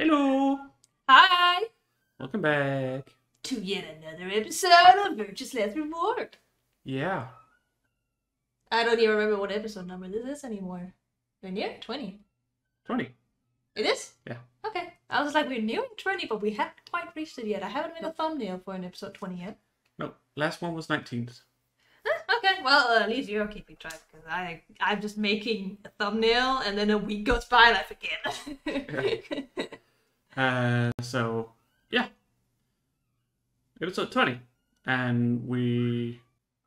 Hello! Hi! Welcome back. To yet another episode of Virtuous Let's Report. Yeah. I don't even remember what episode number this is anymore. We're near 20. 20. It is? Yeah. Okay. I was like, we're nearing 20, but we haven't quite reached it yet. I haven't made a thumbnail for an episode 20 yet. No, last one was 19th. Okay, well, at least you're keeping track, because I'm just making a thumbnail, and then a week goes by and I forget. So, yeah. Episode 20. And we...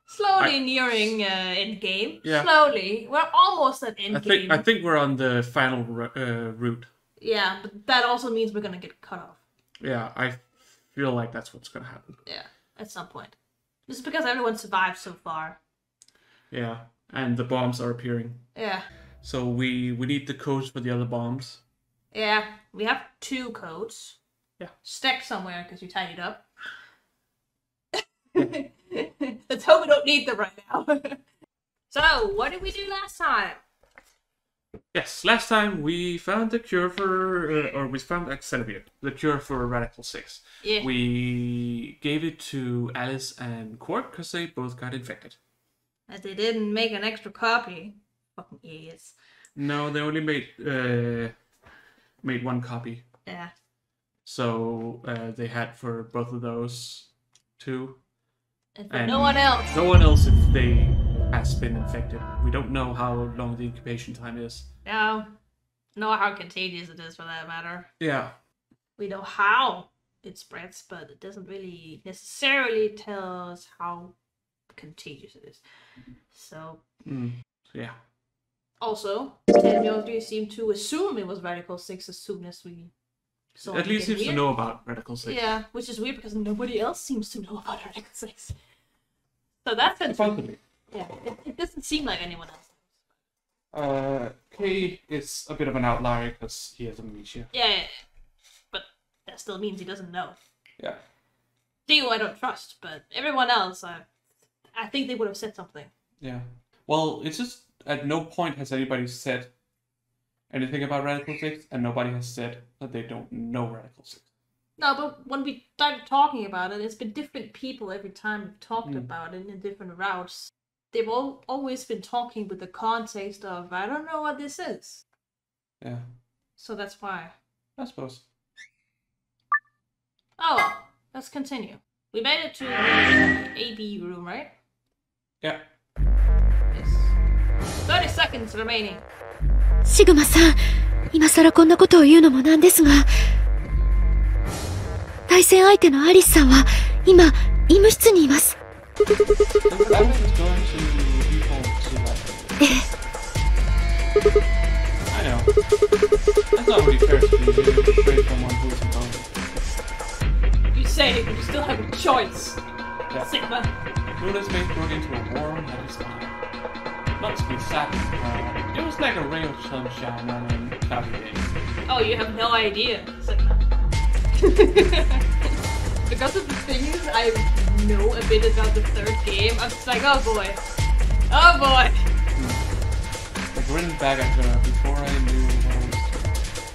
Slowly nearing end game. Yeah. Slowly. We're almost at end game. I think we're on the final route. Yeah, but that also means we're gonna get cut off. Yeah, I feel like that's what's gonna happen. Yeah, at some point. This is because everyone survived so far. Yeah, and the bombs are appearing. Yeah. So we need the codes for the other bombs. Yeah, we have 2 codes. Yeah. Stacked somewhere because you tied it up. Let's hope we don't need them right now. So, what did we do last time? Yes, last time we found the cure for, or we found Accelerated, the cure for Radical 6. Yeah. We gave it to Alice and Quark because they both got infected. As they didn't make an extra copy. Fucking idiots. No, they only made 1 copy. Yeah. So they had for both of those 2. And for no one else. No one else if they has been infected. We don't know how long the incubation time is. No. Know how contagious it is for that matter. Yeah. We know how it spreads, but it doesn't really necessarily tell us how contagious it is. So, yeah. Also, Teddy seemed to assume it was Radical 6 as soon as we saw it. At least seems to know about Radical 6. Yeah, which is weird because nobody else seems to know about Radical 6. So that's interesting. Yeah, it doesn't seem like anyone else. Kay is a bit of an outlier because he has amnesia. Yeah, but that still means he doesn't know. Yeah. Dio I don't trust, but everyone else, I think they would have said something. Yeah. Well, it's just at no point has anybody said anything about Radical 6, and nobody has said that they don't know Radical 6. No, but when we started talking about it, it's been different people every time we've talked about it in different routes. They've always been talking with the context of, I don't know what this is. Yeah. So that's why. I suppose. Oh, let's continue. We made it to the AB room, right? Yeah. Yes. 30 seconds remaining. シグマさん、今さらこんなことを言うのもなんですが、対戦相手のアリスさんは今医務室にいます。ええ。I know. That's not really fair to trade someone who isn't going. You say it, but you still have a choice. Yeah. Sigma. Luna's made broke into a warm, heavy smile. Not to be sad, it was like a ray of sunshine on a cloudy day. Oh, you have no idea. Sigma. Because of the things I know a bit about the 3rd game, I'm just like, oh boy. Oh boy. I grinned back at her before I knew what I was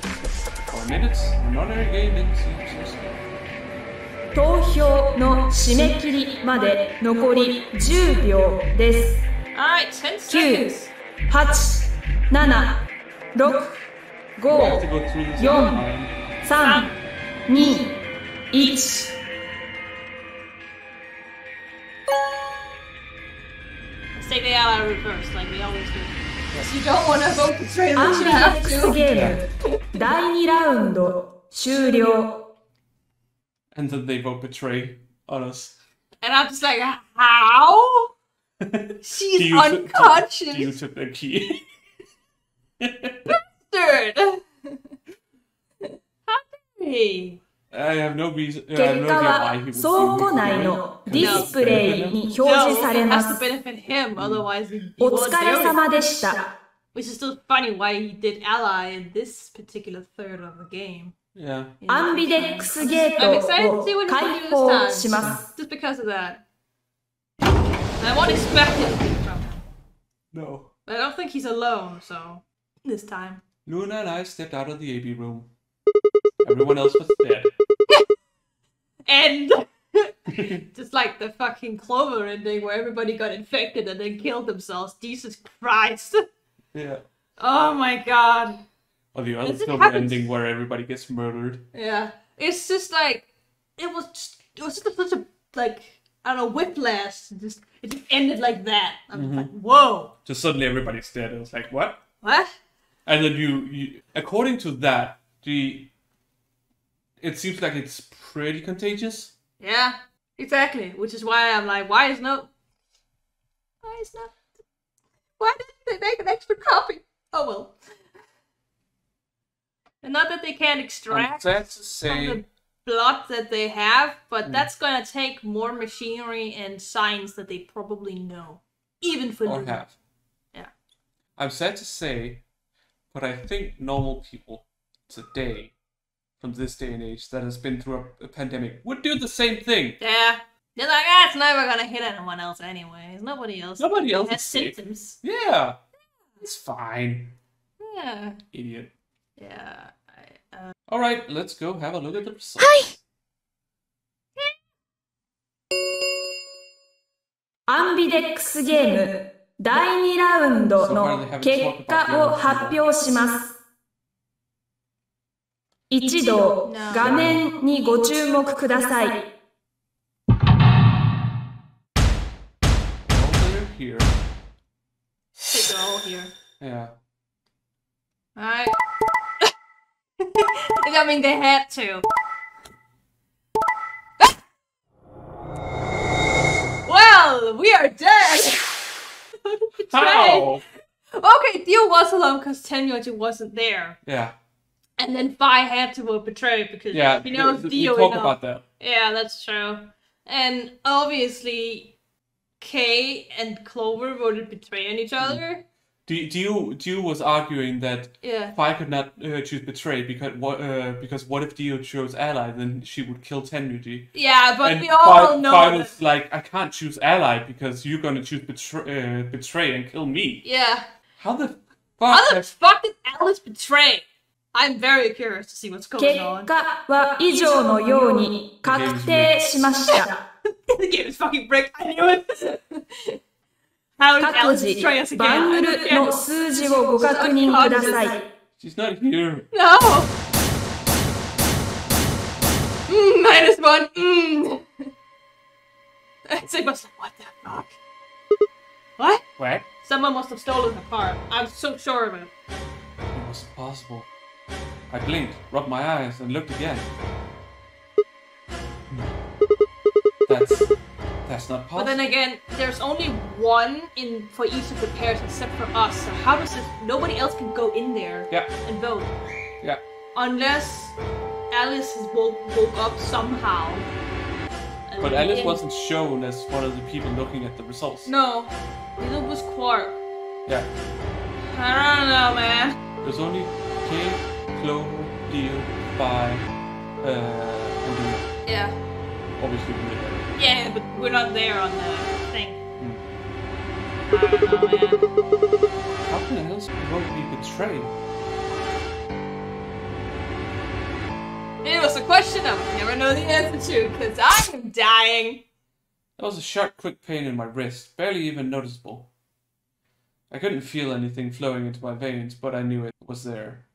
doing. For minutes, another game didn't seem so slow. 投票の締め切りまで残り10秒です。Alright, 10 9、seconds. 8、7、6、5、4、3、2、1。Let's take the ally route first, like we always do. Yes, you don't want to vote betray ア unless ン you ビ have デックス to. ゲーム第2ラウンド終了。 And then they vote betray on us. And I'm just like, how? She's unconscious. You took the key. Bastard! How dare he? I have no reason. I 結 have no 果 idea は why he would 倉庫内のディスプレイに表示され it ま has to す。 benefit him, otherwise he お won't 疲れ do it. 様でした。 Which is still funny why he did ally in this particular third of the game. Yeah. アンビデックスゲー I'm excited ト to see を what he's 開 gonna do 放 this し time. ます。 Just because of that. And I won't expect anything from him. No. But I don't think he's alone, so this time. Luna and I stepped out of the AB room. Everyone else was dead. And just like the fucking Clover ending where everybody got infected and then killed themselves. Jesus Christ. Yeah. Oh my god. Or the other Does it film happen- ending where everybody gets murdered. Yeah. It's just like, it was just such a, like, I don't know, whiplash. It just ended like that. I'm like, whoa. Just suddenly everybody's dead. It was like, what? What? And then you according to that, it seems like it's pretty contagious. Yeah, exactly. Which is why I'm like, why didn't they make an extra copy? Oh well. And not that they can't I'm extract sad to from say, the blood that they have, but that's gonna take more machinery and science that they probably know. Even for or them. have. Yeah. I'm sad to say, but I think normal people today, from this day and age, that has been through a pandemic, would do the same thing. Yeah. They're like, it's never gonna hit anyone else anyways. Nobody else is has sick. symptoms. Yeah. It's fine. Yeah. Idiot. Yeah. Alright, let's go have a look at the results. はい。アンビデックスゲーム第2ラウンドの結果を発表します。一度画面にご注目ください。They're here. Take it all here. Yeah. Alright. I mean, they had to. Well, we are dead! How? Okay, Dio was alone because Tenyoji wasn't there. Yeah. And then Fi had to betray because Yeah. he knows we Dio talk enough. about that. Yeah, that's true. And obviously, Kay and Clover voted betraying each other. Dio was arguing that Yeah. Fi could not choose betray because what if Dio chose ally, then she would kill Tenryuji. Yeah, but And we all know Fi that. was like, I can't choose ally because you're gonna choose betray and kill me. Yeah. How the fuck? How the fuck did Alice betray? I'm very curious to see what's 結 going on. 果は以上のように確定しました。 The game is fucking brick. I knew it. How did 各 Alice 自 betray us バン again? グルの数字をご確認ください。 She's not here. No. -1. Sigma's like, what the fuck? What? What? Someone must have stolen her car. I'm so sure of it. It was impossible. I blinked, rubbed my eyes, and looked again. That's not possible. But then again, there's only one in for each of the pairs except for us. So how does this? Nobody else can go in there Yeah. and vote. Yeah. Unless Alice has woke up somehow. And But then- Alice wasn't shown as one of the people looking at the results. No, it was Quark. Yeah. I don't know, man. There's only Kay, Clover, Dio, Fi, and Luna. Yeah. Obviously we did that. Yeah, but we're not there on the thing. Hmm. I don't know, man. How can Alice be betrayed? It was a question I would never know the answer to, because I am dying. There was a sharp, quick pain in my wrist, barely even noticeable. I couldn't feel anything flowing into my veins, but I knew it was there.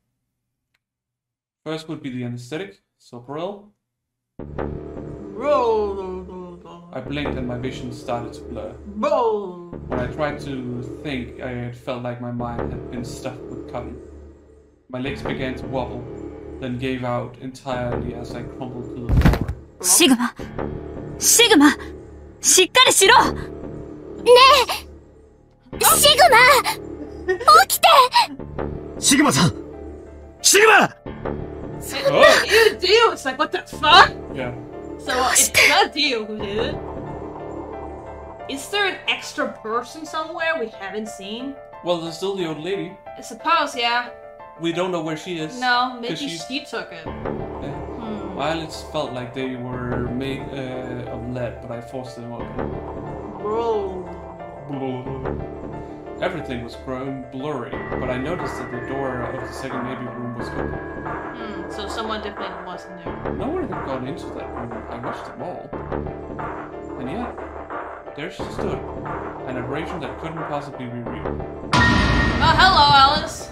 First would be the anesthetic, Sopril. I blinked and my vision started to blur. When I tried to think, it felt like my mind had been stuffed with cotton. My legs began to wobble, then gave out entirely as I crumpled to the floor. シグマシグマしっかりしろねえシグマ起きてシグマさんシグマ Oh! Dio, it's like, what the fuck? Yeah. So it's not Dio who did it. Is there an extra person somewhere we haven't seen? Well, there's still the old lady. I suppose, yeah. We don't know where she is. No, maybe 'cause she's- she took it. Yeah. Violets felt like they were made of lead, but I forced them open. Bro. Everything was growing blurry, but I noticed that the door of the second baby room was open. So someone definitely was in there. No one had gone into that room. I watched them all. And yet, there she stood. An aberration that couldn't possibly be real. Oh, hello, Alice.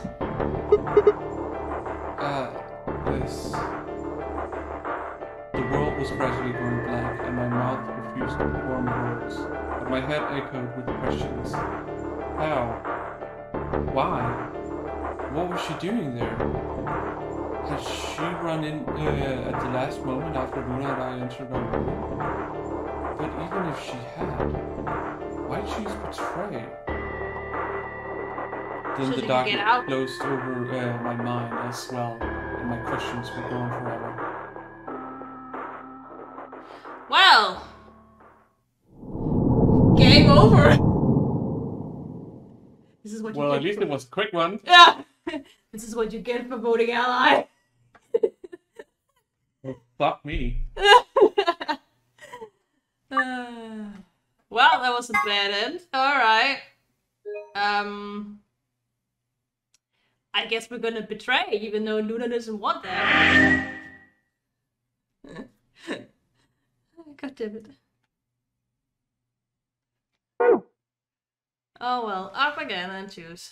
The world was gradually going blank, and my mouth refused to form words. But my head echoed with questions. How? Why? What was she doing there? Had she run in at the last moment after Luna and I entered our room? But even if she had, why choose betray? Then the darkness closed over my mind as well, and my questions were gone forever. Well, game over. This is what you well, get at least it was a quick one. Yeah. This is what you get for voting ally. Well, fuck me. Well, that was a bad end. Alright. I guess we're gonna betray, even though Luna doesn't want that. God damn it. Oh well, up again and choose.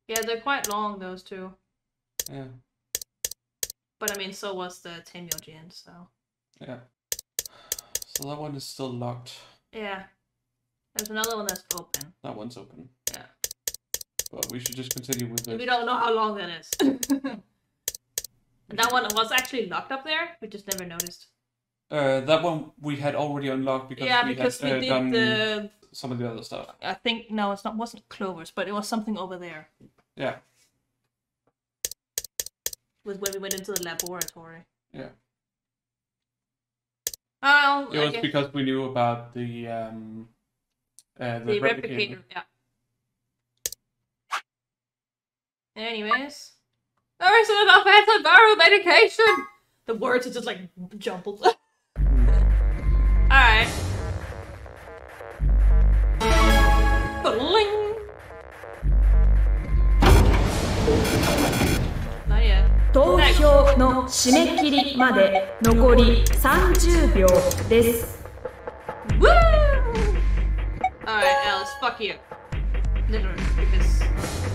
Yeah, they're quite long, those two. Yeah. But I mean, so was the Temyojian, so. Yeah. So that one is still locked. Yeah. There's another one that's open. That one's open. Yeah. But we should just continue with it. We don't know how long that is. That one was actually locked up there. We just never noticed. That one we had already unlocked because we had done some of the other stuff. I think no, it's not. Wasn't Clover's, but it was something over there. Yeah. Was when we went into the laboratory. Yeah. Oh, it was because we knew about the replicator. Yeah. Anyways, there isn't enough antiviral medication. The words are just like jumbled. Alright. Bling. Not yet. 投票の締め切りまで残り30秒です。Woo! Alright, Alice, fuck you. Literally, because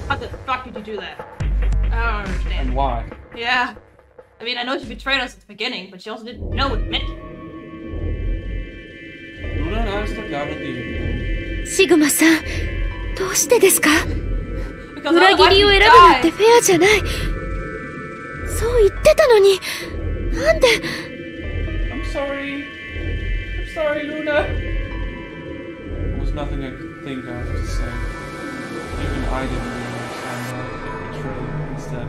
how the fuck did you do that? I don't understand. And why? Yeah. I mean, I know she betrayed us at the beginning, but she also didn't know what it meant. Luna and I stepped out of the evening. シグマさん、どうしてですか？ Because 裏切りを選ぶなんてフェアじゃない。そう言ってたのに、なんで I'm sorry. I'm sorry, Luna. There was nothing I could think of to say. Even I didn't really understand that. It betrayed instead.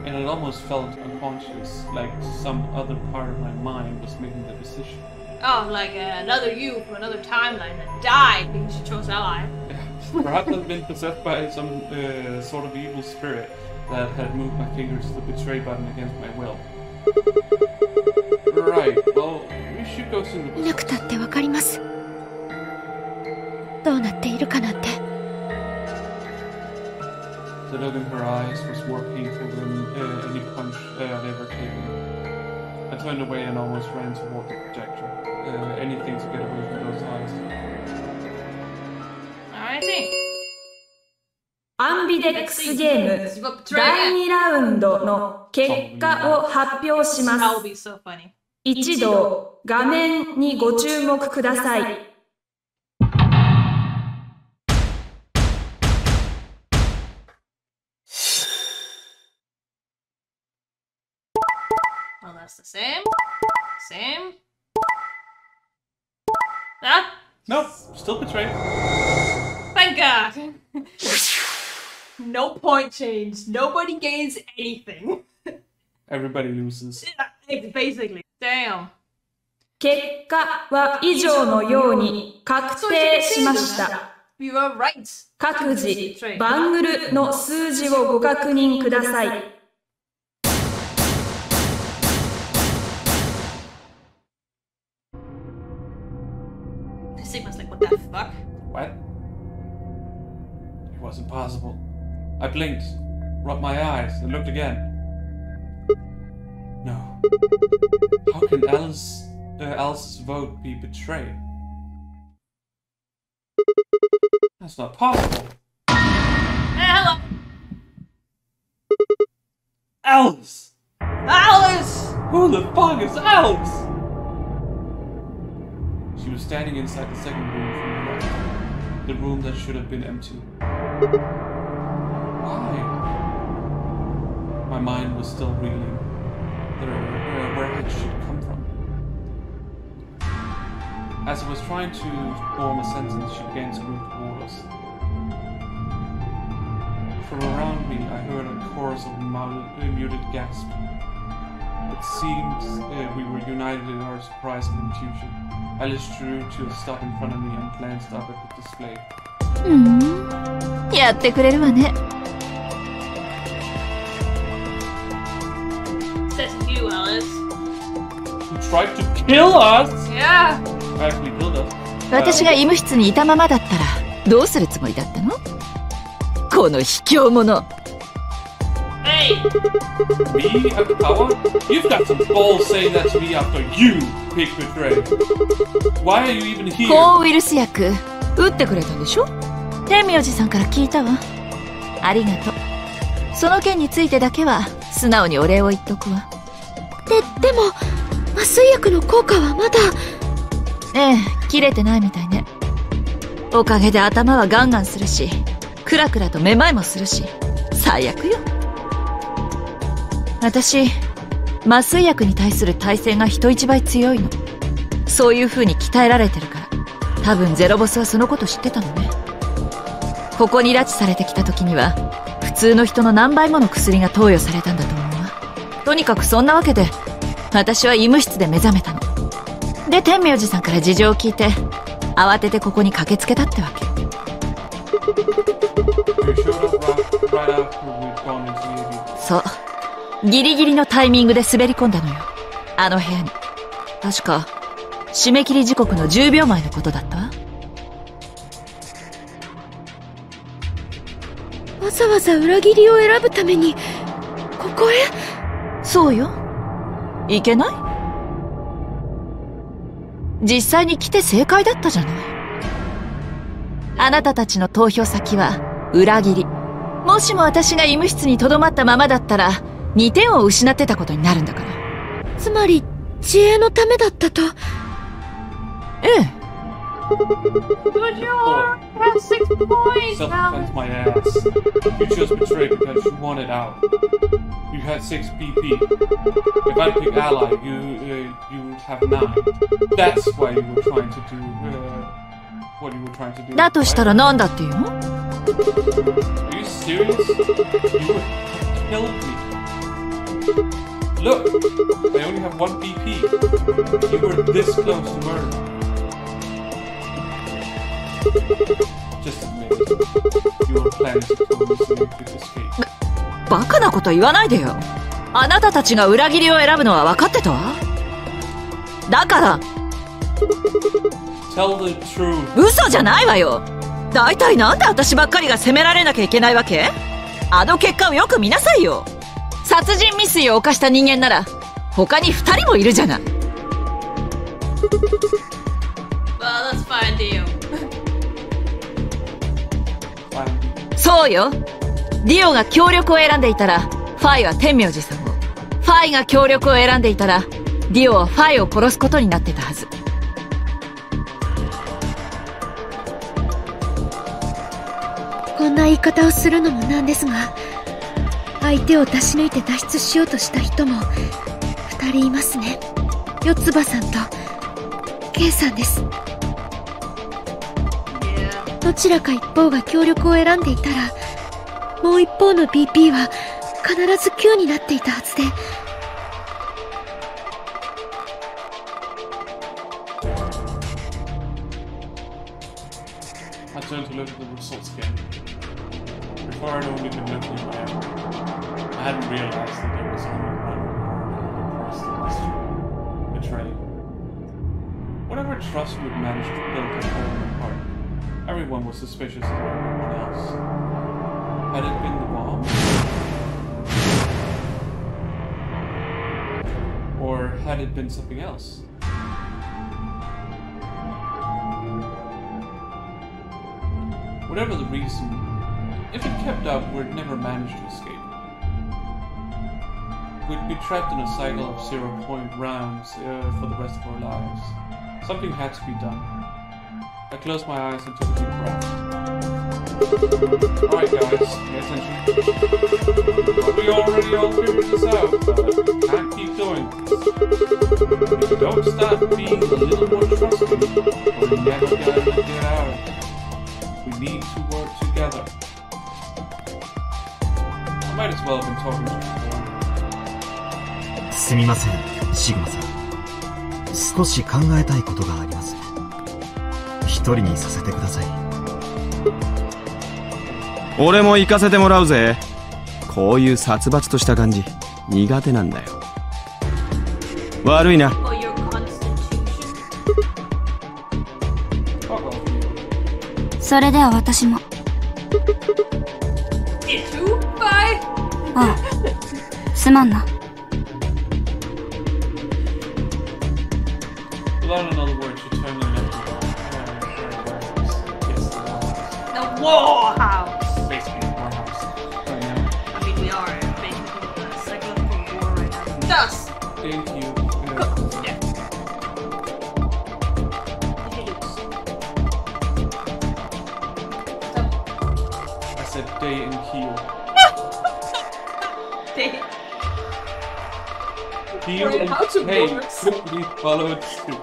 And it almost felt unconscious, like some other part of my mind was making the decision. Oh, like another you from another timeline that died because she chose ally. Yeah. Perhaps I've been possessed by some sort of evil spirit that had moved my fingers to the betray button against my will. Right, well, we should go soon. いなくたってわかります。どうなっているかなんて。The look in her eyes was more painful than any punch I'd ever taken. I turned away and almost ran toward the projector. Anything to get away from those eyes. Alrighty. アンビデックスゲーム第2ラウンドの結果を発表します。一同、画面にご注目ください。Well, that's the same. Same. Ah? Nope, still betrayed. Thank God! No point change. Nobody gains anything. Everybody loses. It's basically. Damn. 結果は以上のように確定しました。You were right. 各自、バングルの数字をご確認ください。Sigma's like, what the fuck? What? was impossible. I blinked, rubbed my eyes, and looked again. No. How can Alice's vote be betrayed? That's not possible. Hey, hello! Alice! Alice! Who the fuck is Alice? She was standing inside the second room from the left. The room that should have been empty. Why? My mind was still reeling. Where had she come from? As I was trying to form a sentence, she began to move toward us. From around me, I heard a chorus of muted gasps. It seemed we were united in our surprise and confusion. Alice drew to a stop in front of me and glanced up at the display. やってくれるわね。Says you, Alice. Who tried to kill us? Yeah. Actually killed us. 私が医務室にいたままだったらどうするつもりだったの？この卑怯者。Hey. Me have the power? You've got some balls saying that to me after you pick betrayed. Why are you even here? 抗ウイルス薬打ってくれたんでしょ？天明寺さんから聞いたわ。ありがとう。その件についてだけは素直にお礼を言っとくわ。でも麻酔薬の効果はまだ。ええ、切れてないみたいね。おかげで頭はガンガンするし、クラクラとめまいもするし、最悪よ。私、麻酔薬に対する耐性が人一倍強いの。そういう風に鍛えられてるから、多分ゼロボスはそのこと知ってたのね。ここに拉致されてきた時には、普通の人の何倍もの薬が投与されたんだと思うわ。とにかくそんなわけで、私は医務室で目覚めたの。で、天明寺さんから事情を聞いて、慌ててここに駆けつけたってわけ。そう。ギリギリのタイミングで滑り込んだのよ。あの部屋に。確か、締め切り時刻の10秒前のことだったわ。わざわざ裏切りを選ぶために、ここへ？そうよ。いけない？実際に来て正解だったじゃない。あなたたちの投票先は裏切り。もしも私が医務室に留まったままだったら2点を失ってたことになるんだから。つまり自衛のためだったと。ええ。But you have 6 points. Self-defense my ass. You chose betray because you wanted out. You had 6 BP. If I pick ally, you have 9. That's why you were trying to do what you were trying to do. だとしたら何だっていうの？ Are you serious? You would have killed me. Look, I only have 1 BP. You were this close to murder. Just admit it. You were planning to kill me so you could escape. バカなこと言わないでよ。あなたたちが裏切りを選ぶのは分かってたわ。だから。Tell the truth. 嘘じゃないわよ。だいたいなんで私ばっかりが責められなきゃいけないわけ？あの結果をよく見なさいよ。殺人未遂を犯した人間なら他に2人もいるじゃない。Well, let's find you. そうよ。ディオが協力を選んでいたらファイは天明寺さんを、ファイが協力を選んでいたらディオはファイを殺すことになってたはず。こんな言い方をするのもなんですが、相手を出し抜いて脱出しようとした人も2人いますね。四つ葉さんと K さんです。どちらか一方が協力を選んでいたら、もう一方の BP は必ず9になっていたはずで。I turned to look at the results again. Before I'd only been looking at it, I hadn't realized that there was only one person in this betrayal. Whatever trust we'd managed to build had fallen apart. Everyone was suspicious of everyone else. had it been something else? Whatever the reason, if it kept up, we'd never manage to escape. We'd be trapped in a cycle of 0-point rounds for the rest of our lives. Something had to be done. I closed my eyes and took a deep breath. Alright guys, pay attention. We already all figured this out, but can't keep doing this. If we don't start being a little more trusting, we're never gonna get out. We need to work together. I might as well have been talking to you before. すみません、シグマさん。少し考えたいことがあります。一人にさせてください。俺も行かせてもらうぜ。こういう殺伐とした感じ苦手なんだよ。悪いな。それでは私も。ああ、すまんな。Without another word, she turned and left the warhouse. Basically, the warhouse. Right now. I mean, we are basically in a psychological war right now. Dust! Thank you. Yeah. I said day and keel. Day. Keel and hay quickly followed suit.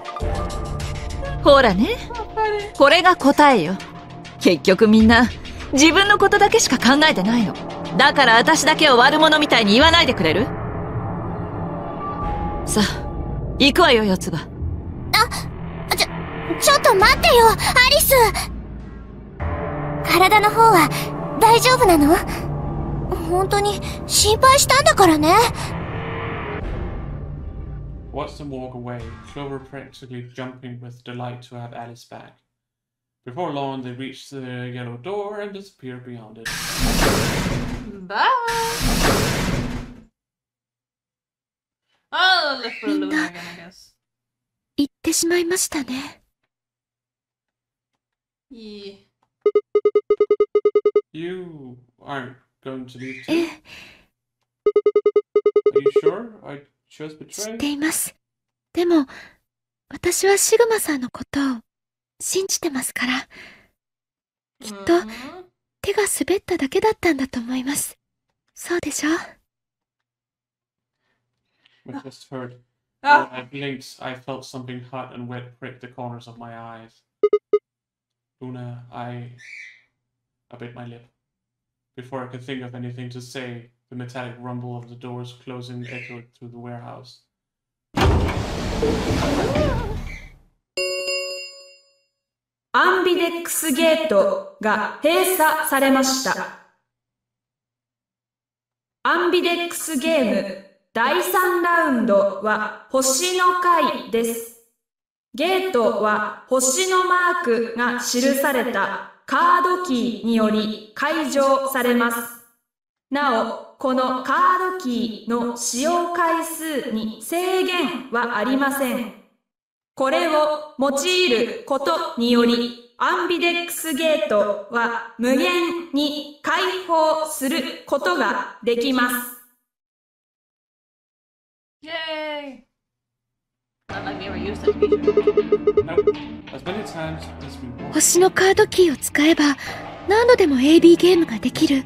ほらね、これが答えよ。結局みんな自分のことだけしか考えてないの。だから私だけを悪者みたいに言わないでくれる？さあ、行くわよ、四つ葉。ちょっと待ってよ、アリス。体の方は大丈夫なの？本当に心配したんだからね。Watched them walk away, Clover practically jumping with delight to have Alice back. Before long, they reached the yellow door and disappeared beyond it. Bye! Oh, let's put a Luna again, I guess. 行ってしまいましたね。Yeah. You aren't going to leave え too? え、 Are you sure? I just 知っ betrayed? ています。でも、私はシグマさんのことを信じてますから、きっと手が滑っただけだったんだと思います。そうでしょ？ I just heard. When I blinked, I felt something hot and wet prick the corners of my eyes. Luna, I bit my lip. Before I could think of anything to say, the metallic rumble of the doors closing echoed through the warehouse. アンビデックスゲートが閉鎖されました。アンビデックスゲーム第3ラウンドは星の回です。ゲートは星のマークが記されたカードキーにより解錠されます。なお、このカードキーの使用回数に制限はありません。これを用いることにより、アンビデックスゲートは無限に開放することができます。Yay! Not like we ever used that feature. Nope. As many times as we want. 星のカードキーを使えば何度でも AB ゲームができる。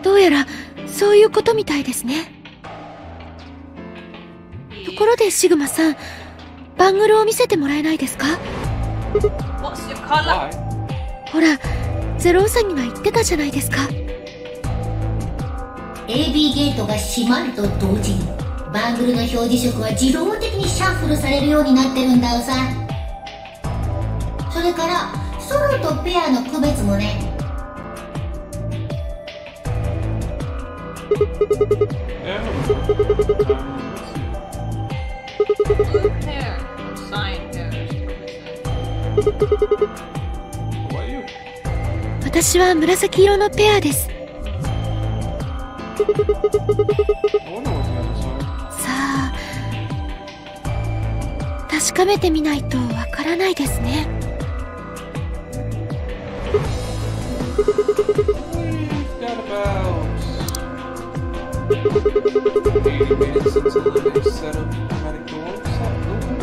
どうやらそういうことみたいですね。ところでシグマさん、バングルを見せてもらえないですか？ What's your color? Why? ほら、ゼロウサギが言ってたじゃないですか。AB ゲートが閉まると同時にバングルの表示色は自動的にシャッフルされるようになってるんだよさ。それからソロとペアの区別もね。Yeah. Hair. Sign hair. What about you? 私は紫色のペアです。wonder what the others are. さあ、確かめてみないとわからないですね。We've got about 80 minutes until the next set of chromatic doors have opened.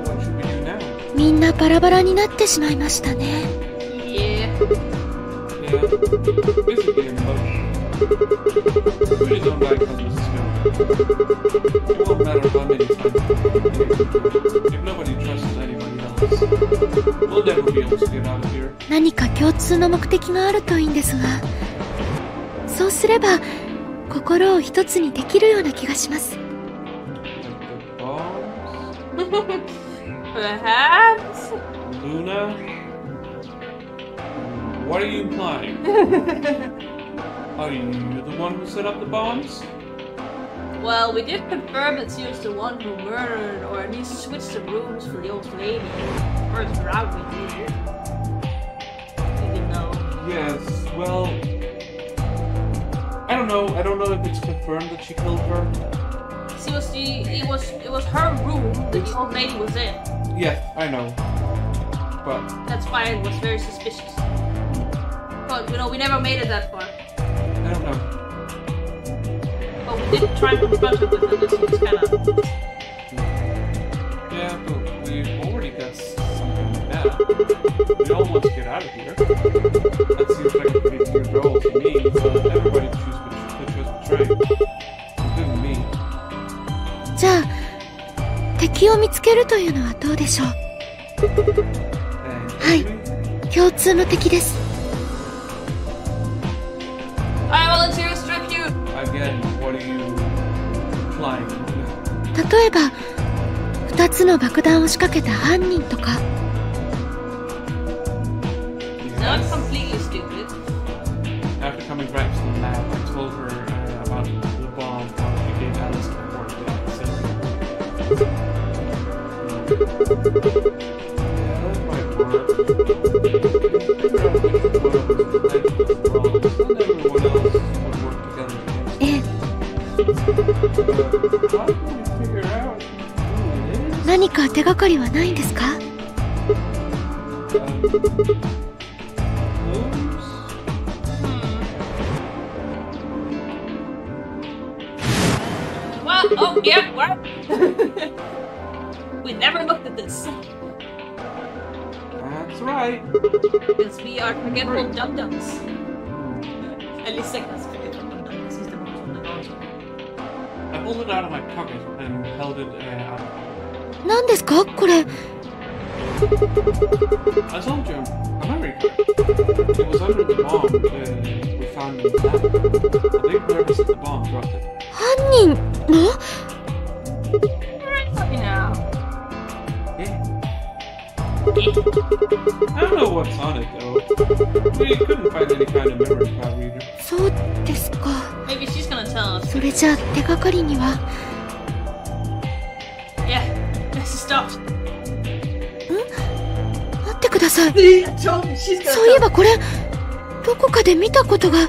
What should we do now? みんなバラバラになってしまいましたね。Yeah. Yeah, basically emotion. Really don't like how this is going. It won't matter how many times if nobody trusts anybody else, we'll never be able to get out of here. 何か共通の目的があるといいんですが、そうすれば心を一つにできるような気がします。Like the bombs? Perhaps? Luna? What are you implying? Are you the one who set up the bombs? Well, we did confirm that she was the one who murdered, or at least switched the rooms for the old lady. First round we did. Even though. Yes, well, I don't know if it's confirmed that she killed her. It was her room that the old lady was in. Yes, I know. But that's why it was very suspicious. But we never made it that far. I don't know. But we did try to confront her with it, so it's kinda. Yeah, but we've already got something like that. We all want to get out of here. That seems like a pretty clear goal to me, but everybody choose betrayal. Including me. じゃあ、敵を見つけるというのはどうでしょう。はい、共通の敵です。I volunteer to strip you. Again, what are you implying? 例えば、2つの爆弾を仕掛けた犯人とか。Not completely stupid. After coming back to the lab, I told her about the bomb while she gave Alice the report to the center. 何か手がかりはないんですか？ What? Oh, yeah, what? We never looked at this. That's right. Because we are forgetful dum-dums. At least Sekka's forgetful dum-dums. He's the one from the mountain. I pulled it out of my pocket and held it out. 何ですかこれ？ I told you, America. It was under the bomb we found in the lab. I think whoever set the bomb dropped it. 犯人の？ Yeah. I don't know what's on it though. We couldn't find any kind of memory card reader. そうですか。 Maybe she's gonna tell us. それじゃあ手がかりには。 Yeah, stop. 待ってください。そういえばこれどこかで見たことが。あ、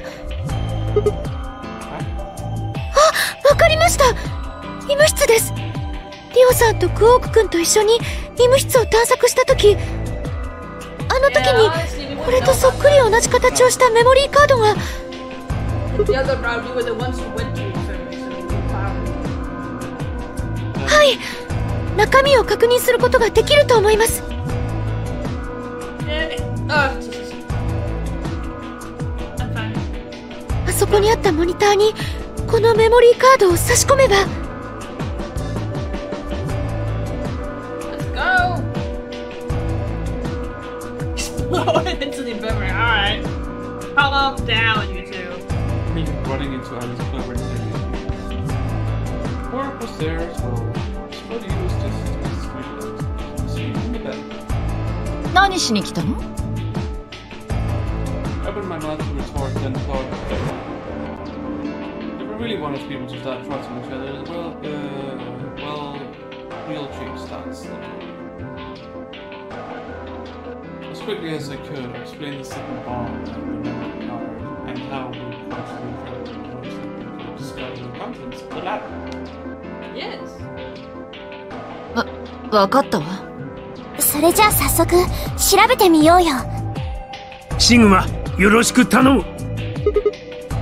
わかりました。医務室です。リオさんとクオーク君と一緒に医務室を探索した時、あの時にこれとそっくり同じ形をしたメモリーカードが。はい、中身を確認することができると思います。あそこにあったモニターにこのメモリーカードを差し込めば。Into the memory. Alright. Calm down, you two. Me running into Alice clever interview. Work was there as well. What do you use this to see the bed? 何しに来たの？ I opened my mouth to retort, then thought, if we really wanted people to start trusting each other, well, real change starts. As quickly as I could, I explained the second bomb and the memory card, and how we could discover the contents of the ladder. Yes. わかったわ。それじゃあ早速調べてみようよ。シグマ、よろしく頼む。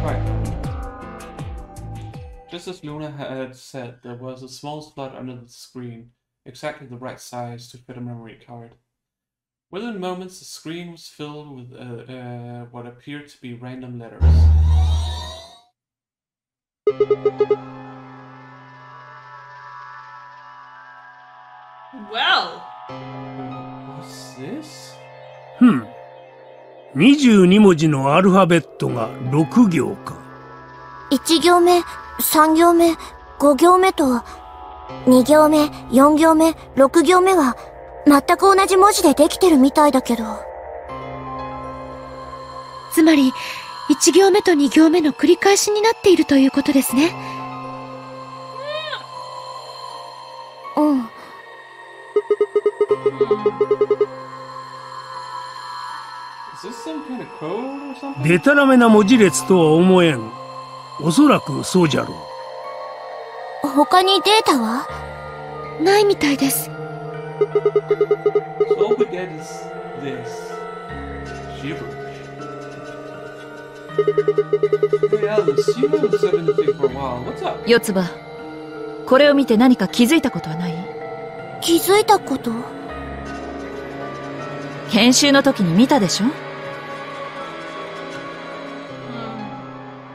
Right. Just as Luna had said, there was a small slot under the screen, exactly the right size to fit a memory card. Within moments, the screen was filled with what appeared to be random letters. Well. What's this? 22文字のアルファベットが6行か。1行目、3行目、5行目と、2行目、4行目、6行目は、全く同じ文字でできてるみたいだけど。つまり、1行目と2行目の繰り返しになっているということですね。うん。でたらめな文字列とは思えん。おそらくそうじゃろう。他にデータは？ないみたいです。四つ葉、これを見て何か気づいたことはない？気づいたこと？編集の時に見たでしょ？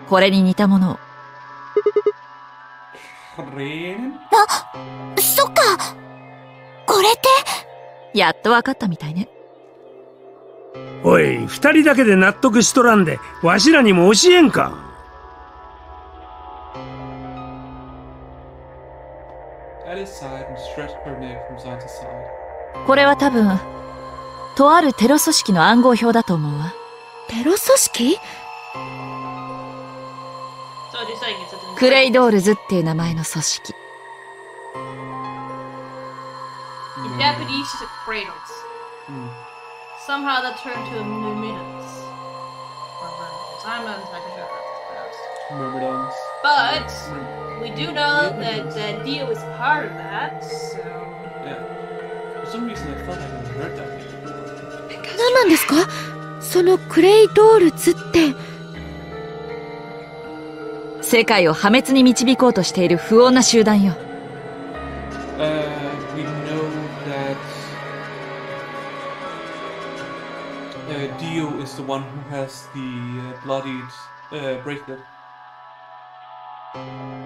これに似たものを。そっか。これって。やっと分かったみたいね。おい、二人だけで納得しとらんで、わしらにも教えんか。これは多分、とあるテロ組織の暗号表だと思うわ。テロ組織？クレイドールズっていう名前の組織。Japanese cradles. Somehow that turned to myrmidons. I'm not exactly sure how that's pronounced. But we do know that Dio is part of that, so. Yeah. For some reason I felt like I heard that. 何なんですか？そのクレイドールズって。世界を破滅に導こうとしている不穏な集団よ。We know that Dio is the one who has the bloodied bracelet.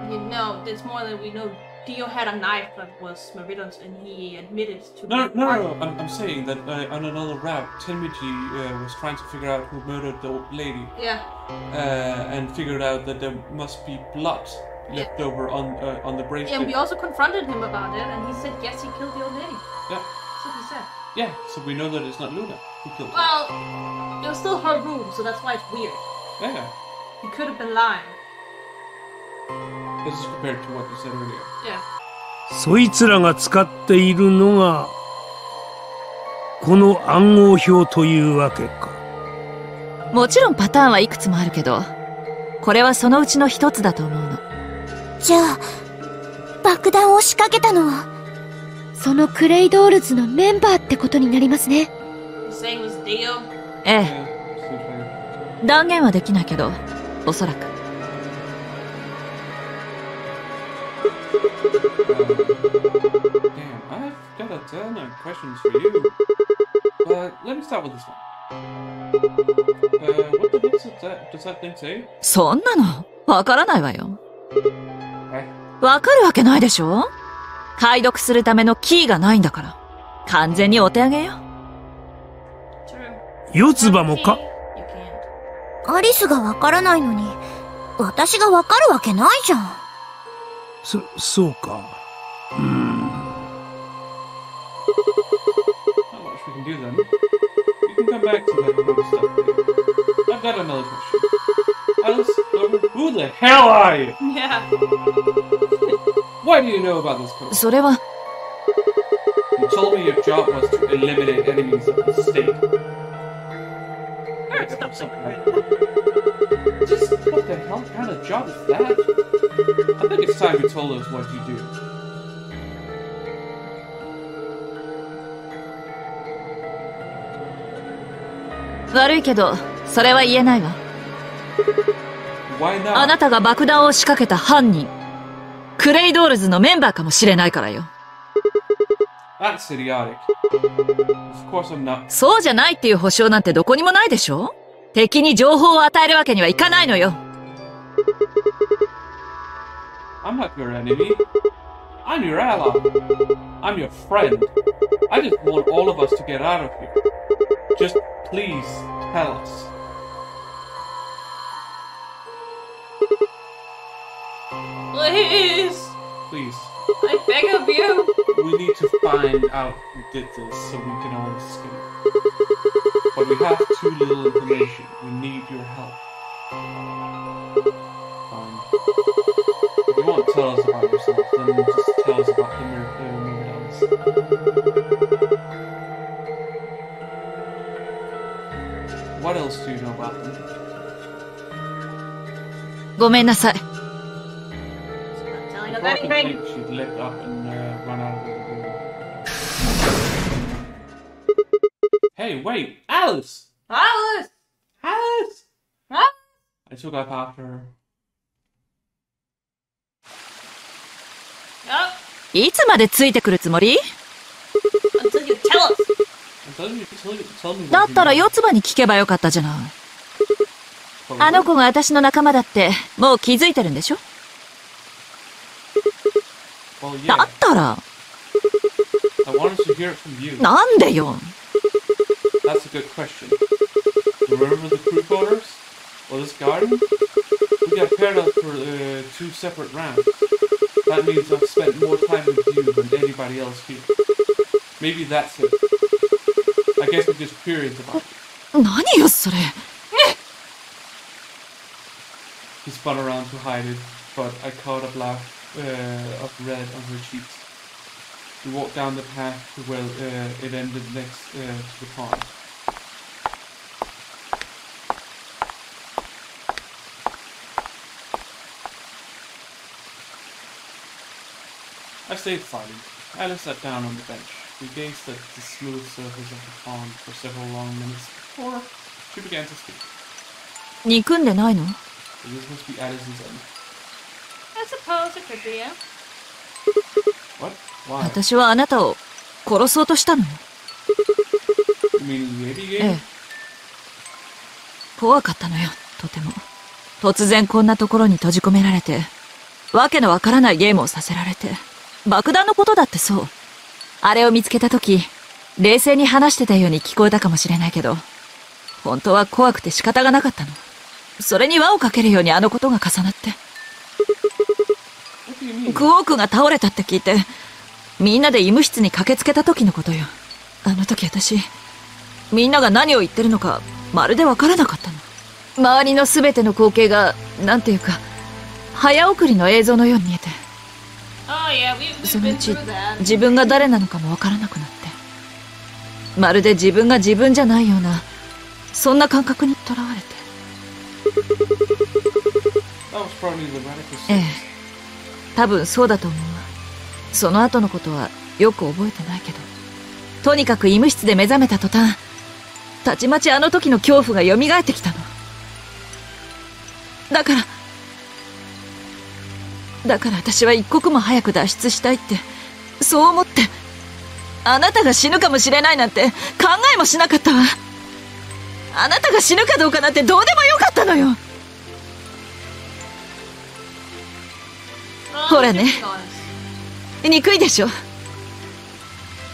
You know, there's more than we know. Dio had a knife that was Meridian's, and he admitted to. No. I'm saying that on another route, Tenmiji was trying to figure out who murdered the old lady. Yeah. And figured out that there must be blood left over on the bracelet. Yeah, and we also confronted him about it, and he said yes, he killed the old lady. Yeah. That's what he said. Yeah, so we know that it's not Luna who killed her. Well, it was still her room, so that's why it's weird. Yeah. He could have been lying. This is compared to what you said earlier. Yeah. そいつらが使っているのがこの暗号表というわけか。もちろんパターンはいくつもあるけど、これはそのうちの一つだと思うの。じゃあ爆弾を仕掛けたのはそのクレイドールズのメンバーってことになりますね。ええ。断言はできないけど、おそらく。Damn, I've got a ton of questions for you. But let me start with this one. What the heck does that thing say? そんなのわからないわよ。わかるわけないでしょ？解読するためのキーがないんだから。完全にお手上げよ。四つ葉もか？アリスがわからないのに、私がわかるわけないじゃん。そうか。Not much we can do then. We can come back to that other stuff later. I've got another question. Alice, who the hell are you? Yeah. Why do you know about this code? それは told me your job was to eliminate enemies of the state. Just what the hell kind of job is that? I think it's time you told us what you do.悪いけど、それは言えないわ。あなたが爆弾を仕掛けた犯人、クレイドールズのメンバーかもしれないからよ。そうじゃないっていう保証なんてどこにもないでしょ？敵に情報を与えるわけにはいかないのよ。I'm not your enemy. I'm your ally. I'm your friend. I just want all of us to get out of here. Just please tell us. Please. Please. I beg of you. We need to find out who did this so we can all escape. But we have too little information. We need your help. Fine. If you won't tell us about yourself, then just tell us about the Myrmidons. What else do you know about them? ごめんなさい。I think she'd lift up and run out of the room. Hey, wait! Alice! Alice! Alice! Huh? I took up after her. いつまでついてくるつもり？ Until you tell us. Tell me だったら四つ葉に聞けばよかったじゃない。あの子が私の仲間だってもう気づいてるんでしょ？だったらなんでよ。 That's a good question. Remember the crew quarters? Or this garden? We got paired up for 2 separate rounds. That means I've spent more time with you than anybody else here. Maybe that's it. I guess we're just curious about it. 何よそれ。He spun around to hide it, but I caught a blot of red on her cheeks. We walked down the path to where it ended next to the pond. I stayed silent. Alice sat down on the bench. We gazed at the smooth surface of the pond for several long minutes before she began to speak. 憎んでないの？ This must be Alice's end. I suppose it could be, yeah. What? Why? 私はあなたを殺そうとしたのよ。You mean the baby game? ええ。怖かったのよ、とても。突然こんなところに閉じ込められて、わけのわからないゲームをさせられて。爆弾のことだってそう。あれを見つけたとき、冷静に話してたように聞こえたかもしれないけど、本当は怖くて仕方がなかったの。それに輪をかけるようにあのことが重なって。クオークが倒れたって聞いて、みんなで医務室に駆けつけた時のことよ。あの時私、みんなが何を言ってるのか、まるでわからなかったの。周りのすべての光景が、なんていうか、早送りの映像のように見えて。そのうち、自分が誰なのかもわからなくなって。まるで自分が自分じゃないような、そんな感覚にとらわれて。ええ。多分そうだと思うわ。その後のことはよく覚えてないけど、とにかく医務室で目覚めた途端、たちまちあの時の恐怖が蘇ってきたの。だから私は一刻も早く脱出したいって、そう思って、あなたが死ぬかもしれないなんて考えもしなかったわ。あなたが死ぬかどうかなんてどうでもよかったのよ。ほらね、憎いでしょ。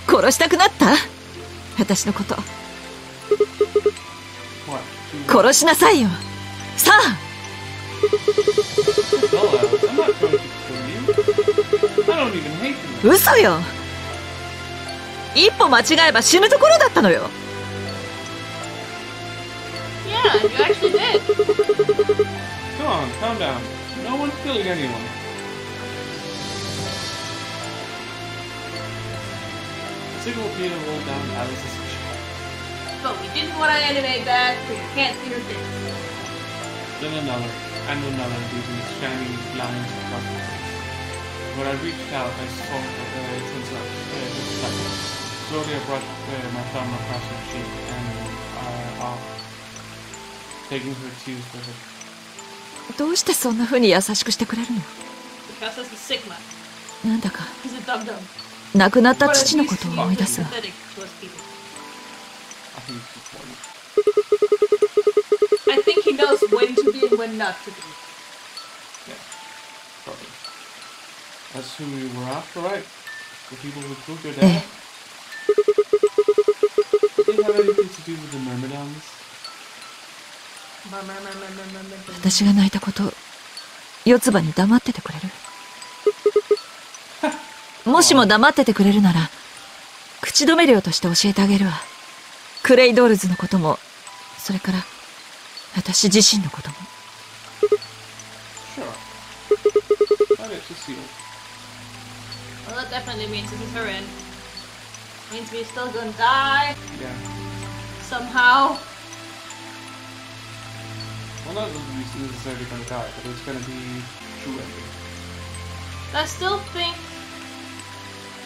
殺したくなった？私のこと。殺しなさいよ。さあ。嘘よ。一歩間違えば死ぬところだったのよ。Yeah, you actually did. Come on, calm down. No one's killing anyone. single appeal rolled down Alice's cheek. But we didn't want to animate that, so you can't see her face. Then another, and another, leaving shining lines across my face. When I reached out, I saw it turns out just like it. Slowly I brought my thumb across her cheek and off, taking her tears with it. どうしてそんな風に優しくしてくれるの？ Because that's the Sigma. なんだか He's a dum-dum. 亡くなった父のことを思い出すわ。 Pathetic to us people. I think it's important. I think he knows when to be and when not to be. Yeah, probably. That's who we were after, right? The people who killed your dad? Did they have anything to do with the myrmidons? 私が泣いたこと、四つ葉に黙っててくれる？もしも黙っててくれるなら、口止め料として教えてあげるわ。クレイドールズのことも、それから私自身のことも。Sure. That is a seal. Well, that definitely means this is her end. Means we're still gonna die. Yeah. Somehow. Well, not necessarily gonna die, but it's gonna be true ending. I still think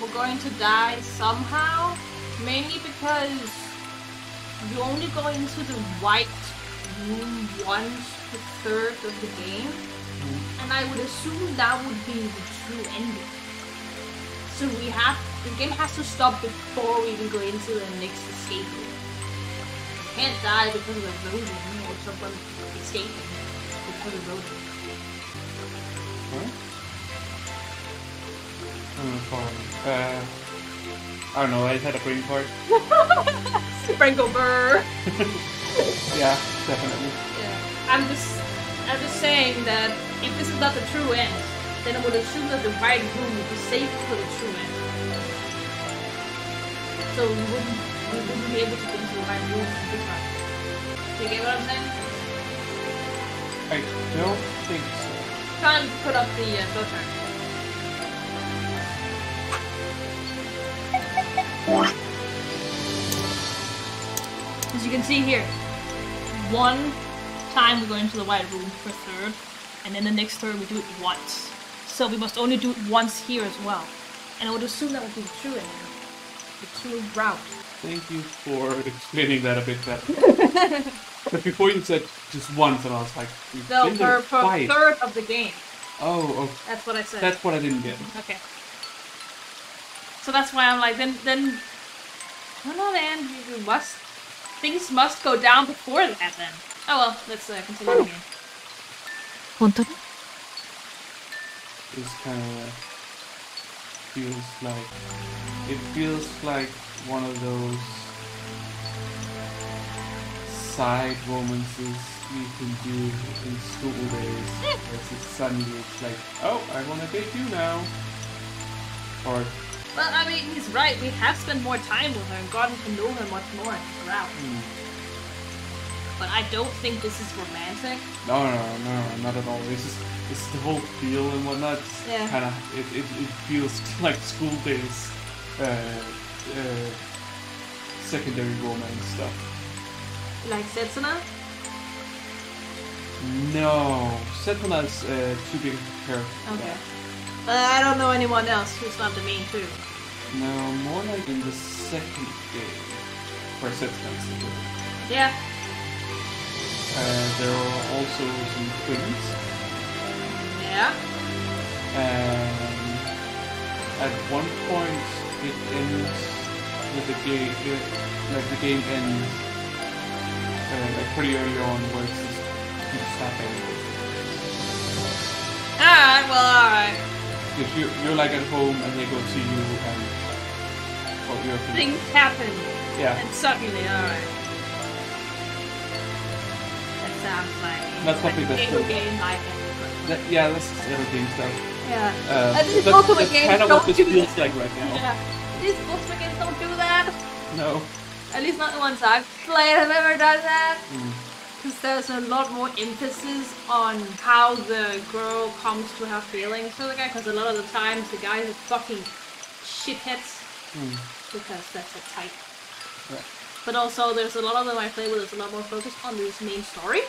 we're going to die somehow, mainly because you only go into the white room once a third of the game, and I would assume that would be the true ending. So the game has to stop before we even go into the next escape room. You can't die because of a rodent or someone escaping because of a rodent. What? I don't know, I had a brain fart. Sprinkle burr! Yeah, definitely. Yeah. I'm just saying that if this is not the true end, then I would assume that the right room would be safe for the true end. So we wouldn't be able to go into the right room this time. Do you get what I'm saying? I don't think so. Try and put up the filter. As you can see here, one time we go into the white room for third, and then the next third we do it once. So we must only do it once here as well. And I would assume that would be the true ending. The true route. Thank you for explaining that a bit better. But before you said just once, and I was like, no, for a third of the game. Oh, that's what I said. That's what I didn't get. Okay. So that's why I'm like, then I don't know, man. Things must go down before that, then. Oh well, let's continue the game. 本当に? This kind of feels like one of those side romances you can do in school days. It's suddenly it's like, oh, I want to date you now. Or. Well, I mean, he's right. We have spent more time with her and gotten to know her much more throughout. But I don't think this is romantic. No, not at all. It's the whole feel and whatnot. Yeah. Kind of, it feels like school days, secondary romance stuff. Like Setsuna? No, Setsuna's too big a character. Okay. I don't know anyone else who's not the main two. No, more like in the second game, where Setsuna's the villain. Yeah. There are also some twins. Yeah. And at one point it ends with the game, like the game ends like pretty early on, where it's just keeps happening. Alright, well, alright. If you're like at home and they go to you and well, you're things happen. Yeah. And suddenly, alright. That sounds like that's something like that's game like yeah, that's other game stuff. Yeah. That's kind of what this feels like right now. Yeah. These Ultimate games don't do that. No. At least not the ones I've played have ever done that. Because there's a lot more emphasis on how the girl comes to have feelings for the guy. Because a lot of the times the guys are fucking shitheads. because that's a type. Yeah. But also, there's a lot of them I play with. It's a lot more focused on this main story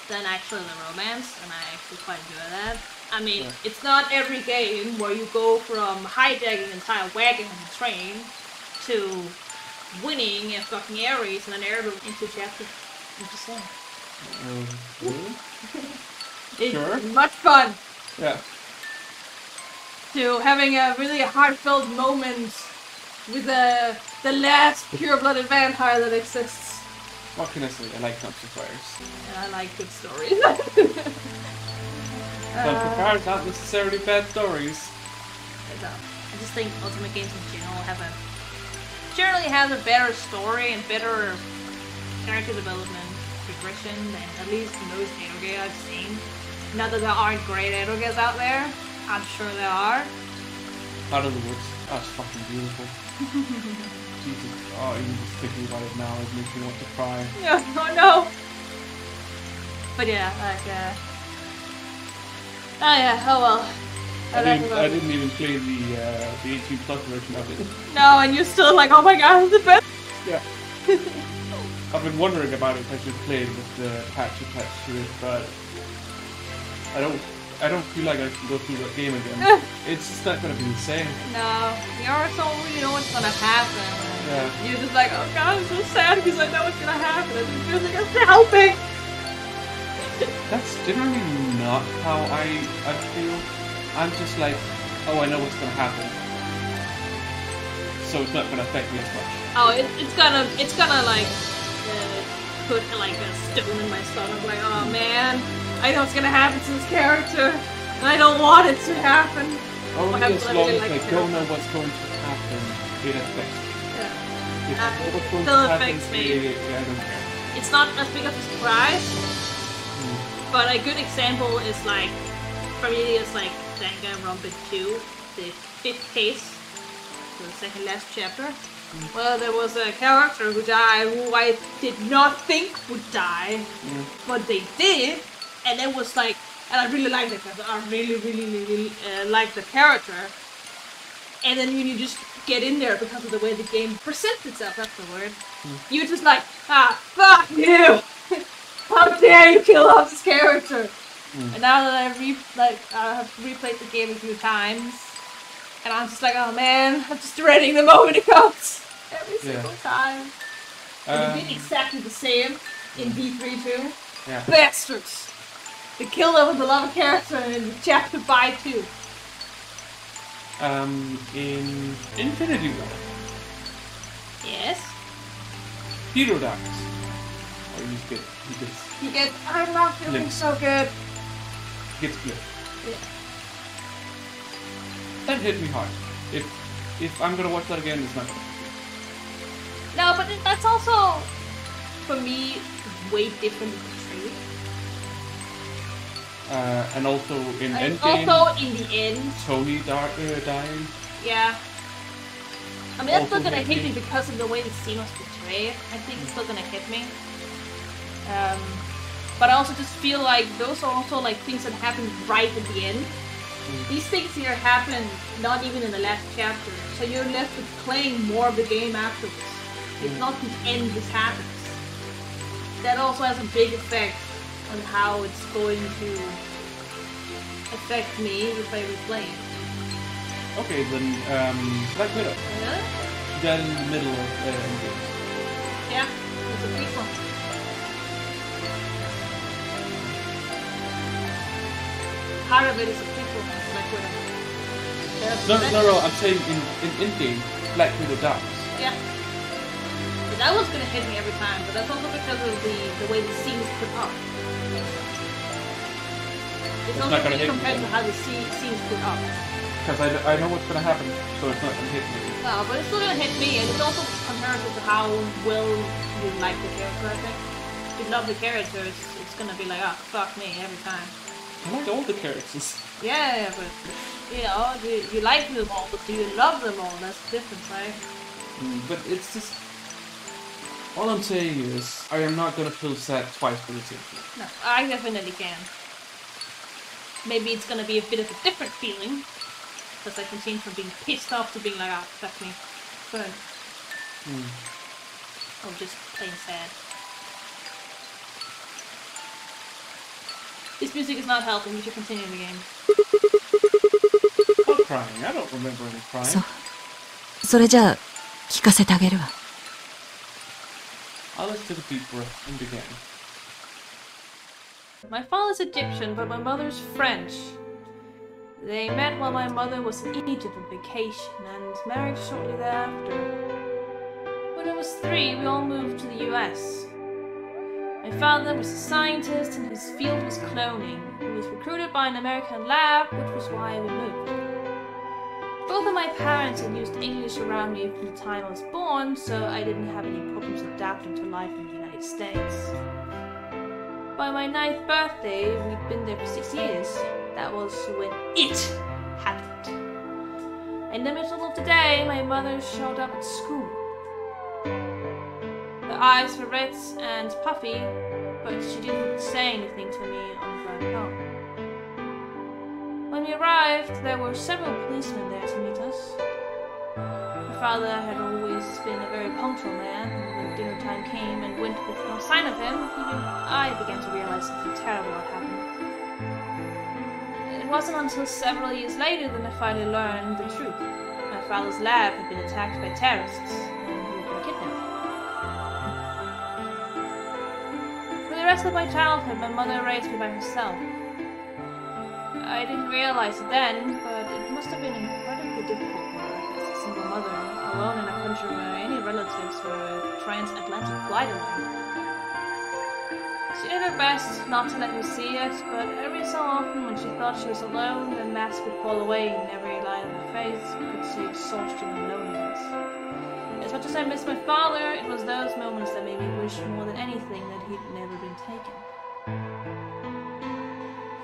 than actually the romance, and I actually quite enjoy that. I mean, it's not every game where you go from hijacking an entire wagon and train to winning a fucking Ares and an heirloom into chapter. I'm just saying. Really? It's Sure. much fun. Yeah. To having a really heartfelt moment with the last pure-blooded vampire that exists. What can I say? I like Dumpster Fires. And I like good stories. Dumpster Fires not necessarily bad stories. I just think Ultimate games in general generally have a better story and better character development progression than at least most eroge I've seen. Not that there aren't great eroges out there. I'm sure there are. Out of the Woods. That's fucking beautiful. Jesus. Oh, even just thinking about it now, it makes me want to cry. Yeah, oh no! But yeah, like, oh yeah, oh well. I didn't even play the 18 plus version of it. No, and you're still like, oh my god, it's the best! Yeah. I've been wondering about if I should play it with the patch attached to it, but I don't feel like I can go through that game again. It's just not gonna be the same. No, you already don't really know what's gonna happen. Yeah. You're just like, oh god, I'm so sad because I know what's gonna happen. I just feel like I'm helping. That's generally not how I feel. I'm just like, oh, I know what's gonna happen, so it's not gonna affect me as much. Oh, it's gonna like put like a stone in my stomach. Like, oh man, I know what's gonna happen to this character, and I don't want it to happen. Only as long as I don't know what's going to happen, it affects me. Yeah. If what's going Still to happen, affects me. I don't care. It's not as big of a surprise, but a good example is like, for me, it's like Danganronpa 2, the 5th case, the second last chapter. Well, there was a character who died who I did not think would die, but they did, and it was like, and I really liked it because I really liked the character. And then when you just get in there because of the way the game presents itself, that's the word, you're just like, ah, fuck you! How dare you kill off this character! And now that I have replayed the game a few times, and I'm just like, oh man, I'm just dreading the moment it comes every single time. And it did exactly the same in V3 too. Yeah. Bastards! They killed off a beloved character in chapter by 2. In Infinity War. Yes. Hero dies. Or He gets. I'm not feeling so good. He gets split. Yeah. That hit me hard. If I'm gonna watch that again, it's not gonna. No, but that's also, for me, way different portrayed. And also in and Endgame. Also in the end. Tony dying. Yeah. I mean, that's Also still gonna hit me me because of the way the scene was portrayed. I think it's still gonna hit me. But I also just feel like those are also like things that happen right at the end. These things here happen not even in the last chapter, so you're left with playing more of the game afterwards. It's not the end this happens. That also has a big effect on how it's going to affect me if I replay it. Okay, then Black Widow. Really? She died in the middle of Endgame. Yeah, it's a big one. Part of it is a prequel to Black Widow. No, I'm saying in Endgame, Black Widow dies. Yeah. But that was gonna hit me every time, but that's also because of the way the scene is put up. It's also not gonna hit compared me. to how the scene is put up. Because I know what's gonna happen, so it's not gonna hit me. No, but it's still gonna hit me, and it's also comparative to how well you like the character, I think. If you love the character, it's gonna be like, oh, fuck me, every time. I like all the characters. Yeah, but, you know, you like them all, but do you love them all? That's the difference, right? But it's just... All I'm saying is, I am not gonna feel sad twice for the same thing. No, I definitely can. Maybe it's gonna be a bit of a different feeling, Because I can change from being pissed off to being like, ah, fuck me. Burn. Or just plain sad. This music is not helping, we should continue the game. Not crying, I don't remember any crying. それじゃあ、聞かせてあげるわ。Alice took a deep breath and began. My father's Egyptian, but my mother's French. They met while my mother was in Egypt on vacation and married shortly thereafter. When I was 3, we all moved to the US. My father was a scientist and his field was cloning. He was recruited by an American lab, which was why we moved. Both of my parents had used English around me from the time I was born, so I didn't have any problems adapting to life in the United States. By my 9th birthday, we'd been there for 6 years. That was when it happened. In the middle of the day, my mother showed up at school. Her eyes were red and puffy, but she didn't say anything to me on the drive home. When we arrived, there were several policemen there to meet us. My father had always been a very punctual man, and when dinner time came and went with no sign of him, even I began to realize something terrible had happened. It wasn't until several years later that I finally learned the truth. My father's lab had been attacked by terrorists, and he had been kidnapped. For the rest of my childhood, my mother raised me by herself. I didn't realize it then, but it must have been incredibly difficult for her as a single mother, alone in a country where any relatives were a transatlantic flight away. She did her best not to let me see it, but every so often when she thought she was alone, the mask would fall away and every line of her face could see exhaustion and loneliness. As much as I missed my father, it was those moments that made me wish more than anything that he'd never been taken.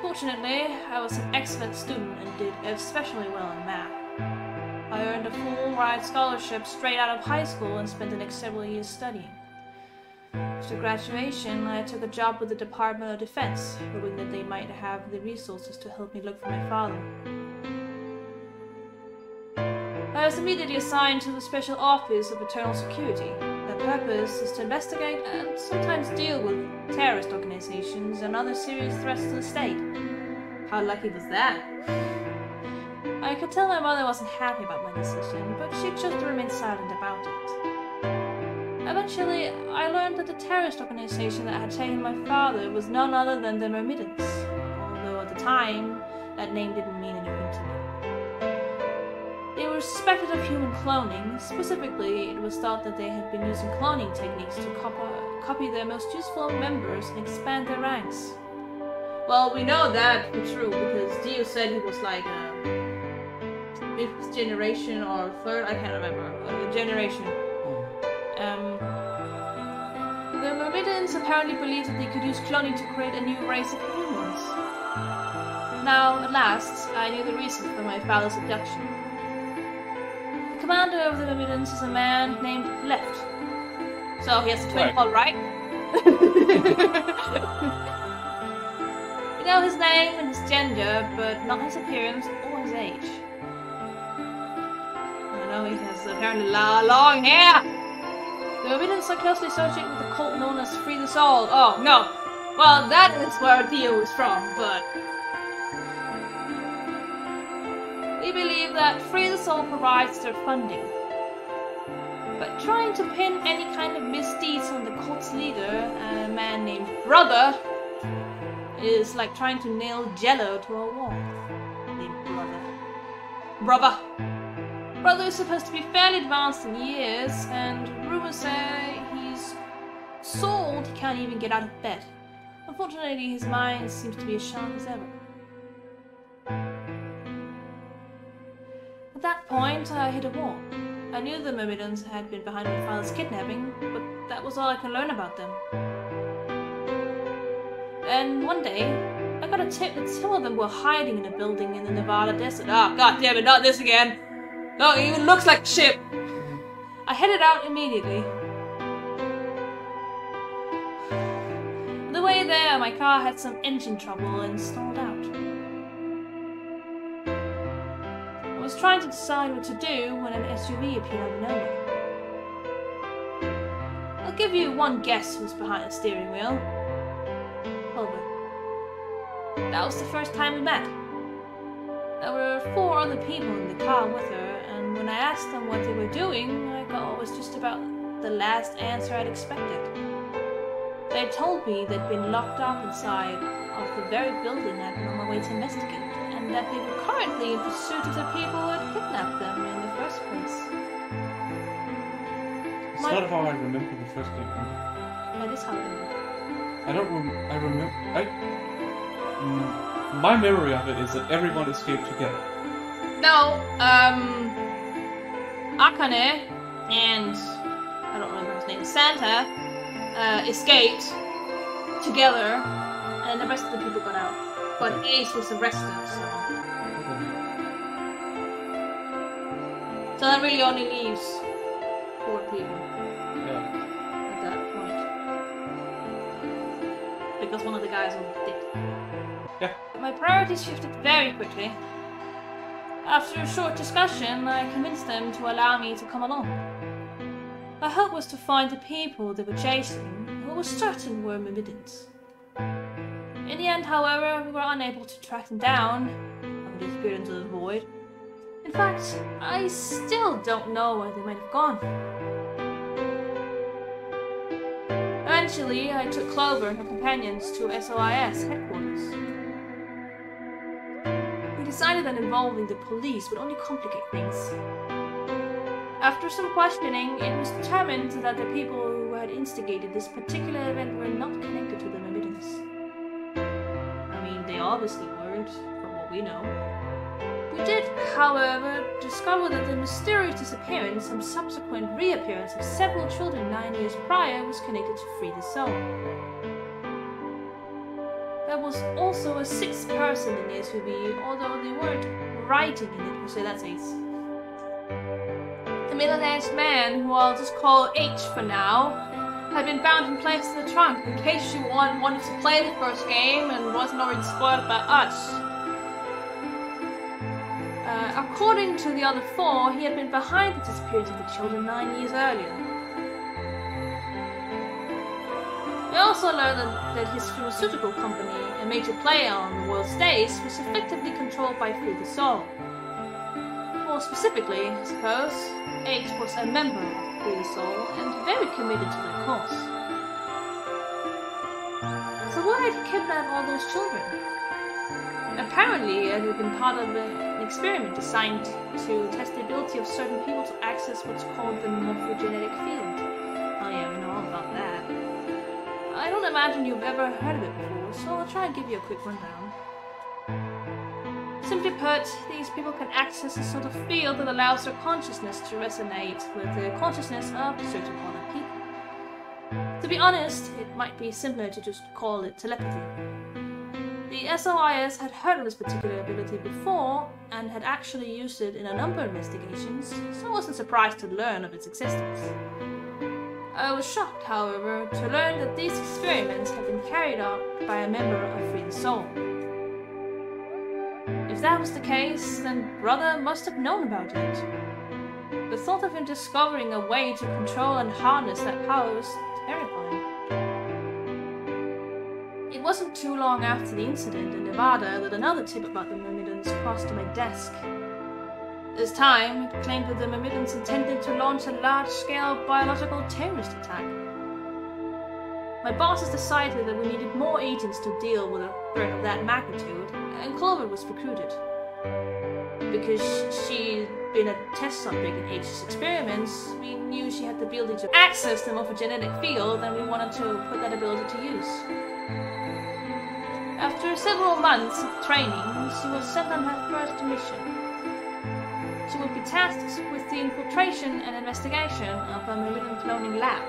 Fortunately, I was an excellent student and did especially well in math. I earned a full-ride scholarship straight out of high school and spent the next several years studying. After graduation, I took a job with the Department of Defense, hoping that they might have the resources to help me look for my father. I was immediately assigned to the Special Office of Internal Security. Their purpose is to investigate and sometimes deal with terrorist organizations and other serious threats to the state. How lucky was that? I could tell my mother wasn't happy about my decision, but she chose to remain silent about it. Eventually, I learned that the terrorist organization that had taken my father was none other than the Myrmidons, although at the time, that name didn't mean anything to me. They were suspected of human cloning. Specifically, it was thought that they had been using cloning techniques to copy their most useful members and expand their ranks. Well, we know that to be true because Dio said he was like a 5th generation or 3rd, I can't remember, generation. The Myrmidons apparently believed that they could use cloning to create a new race of humans. Now, at last, I knew the reason for my father's abduction. The commander of the Myrmidons is a man named Left. So he has a twin called Right? We know his name and his gender, but not his appearance or his age. I know he has apparently long hair! The Myrmidons are closely associated with the cult known as Free the Soul. Oh, no! Well, that is where Dio is from, but... we believe that Free the Soul provides their funding. But trying to pin any kind of misdeeds on the cult's leader, a man named Brother, is like trying to nail Jello to a wall. Named Brother. Brother is supposed to be fairly advanced in years, and rumors say he's so old he can't even get out of bed. Unfortunately, his mind seems to be as sharp as ever. At that point, I hit a wall. I knew the Myrmidons had been behind my father's kidnapping, but that was all I could learn about them. And one day, I got a tip that some of them were hiding in a building in the Nevada desert. Ah, god damn it, not this again! No, it even looks like a ship! I headed out immediately. On the way there, my car had some engine trouble and stalled out. I was trying to decide what to do when an SUV appeared out of nowhere. I'll give you one guess who's behind the steering wheel. Clover. That was the first time we met. There were 4 other people in the car with her, and when I asked them what they were doing, I got what was just about the last answer I'd expected. They told me they'd been locked up inside of the very building I'd been on my way to investigate, and that they were currently in pursuit of the people who had kidnapped them in the first place. It's not how I remember the first game. That is how I remember. My memory of it is that everyone escaped together. No, Akane and I don't remember his name, Santa, escaped together, and the rest of the people got out. But Ace was arrested, so that really only leaves 4 people. Yeah. At that point, because one of the guys was dead. Yeah. My priorities shifted very quickly. After a short discussion, I convinced them to allow me to come along. My hope was to find the people they were chasing, who I was certain were Myrmidons. In the end, however, we were unable to track them down, and disappeared into the void. In fact, I still don't know where they might have gone. Eventually, I took Clover and her companions to SOIS headquarters. We decided that involving the police would only complicate things. After some questioning, it was determined that the people who had instigated this particular event were not connected to the Myrmidons. I mean, they obviously weren't, from what we know. We did, however, discover that the mysterious disappearance and subsequent reappearance of several children 9 years prior was connected to Free the Soul. There was also a 6th person in the SUV, although they weren't riding in it, so that's Ace. The middle-aged man, who I'll just call H for now, had been bound in place in the trunk in case you wanted to play the first game and wasn't already spoiled by us. According to the other 4, he had been behind the disappearance of the children 9 years earlier. We also learned that his pharmaceutical company, a major player on the world stage, was effectively controlled by Free the Soul. More specifically, I suppose, H was a member of Free the Soul and very committed to their cause. So why had he kidnapped all those children? Apparently, it had been part of an experiment designed to test the ability of certain people to access what's called the morphogenetic field. Oh yeah, we know all about that. I don't imagine you've ever heard of it before, so I'll try and give you a quick rundown. Simply put, these people can access a sort of field that allows their consciousness to resonate with the consciousness of certain other people. To be honest, it might be simpler to just call it telepathy. The SOIS had heard of this particular ability before, and had actually used it in a number of investigations, so I wasn't surprised to learn of its existence. I was shocked, however, to learn that these experiments had been carried out by a member of Free the Soul. If that was the case, then Brother must have known about it. The thought of him discovering a way to control and harness that power was terrifying. It wasn't too long after the incident in Nevada that another tip about the Myrmidons crossed my desk. This time, it claimed that the Myrmidons intended to launch a large-scale biological terrorist attack. My bosses decided that we needed more agents to deal with a threat of that magnitude, and Clover was recruited. Because she'd been a test subject in H's experiments, we knew she had the ability to access the morphogenetic field, and we wanted to put that ability to use. After several months of training, she was sent on her first mission. She would be tasked with the infiltration and investigation of a Myrmidon cloning lab.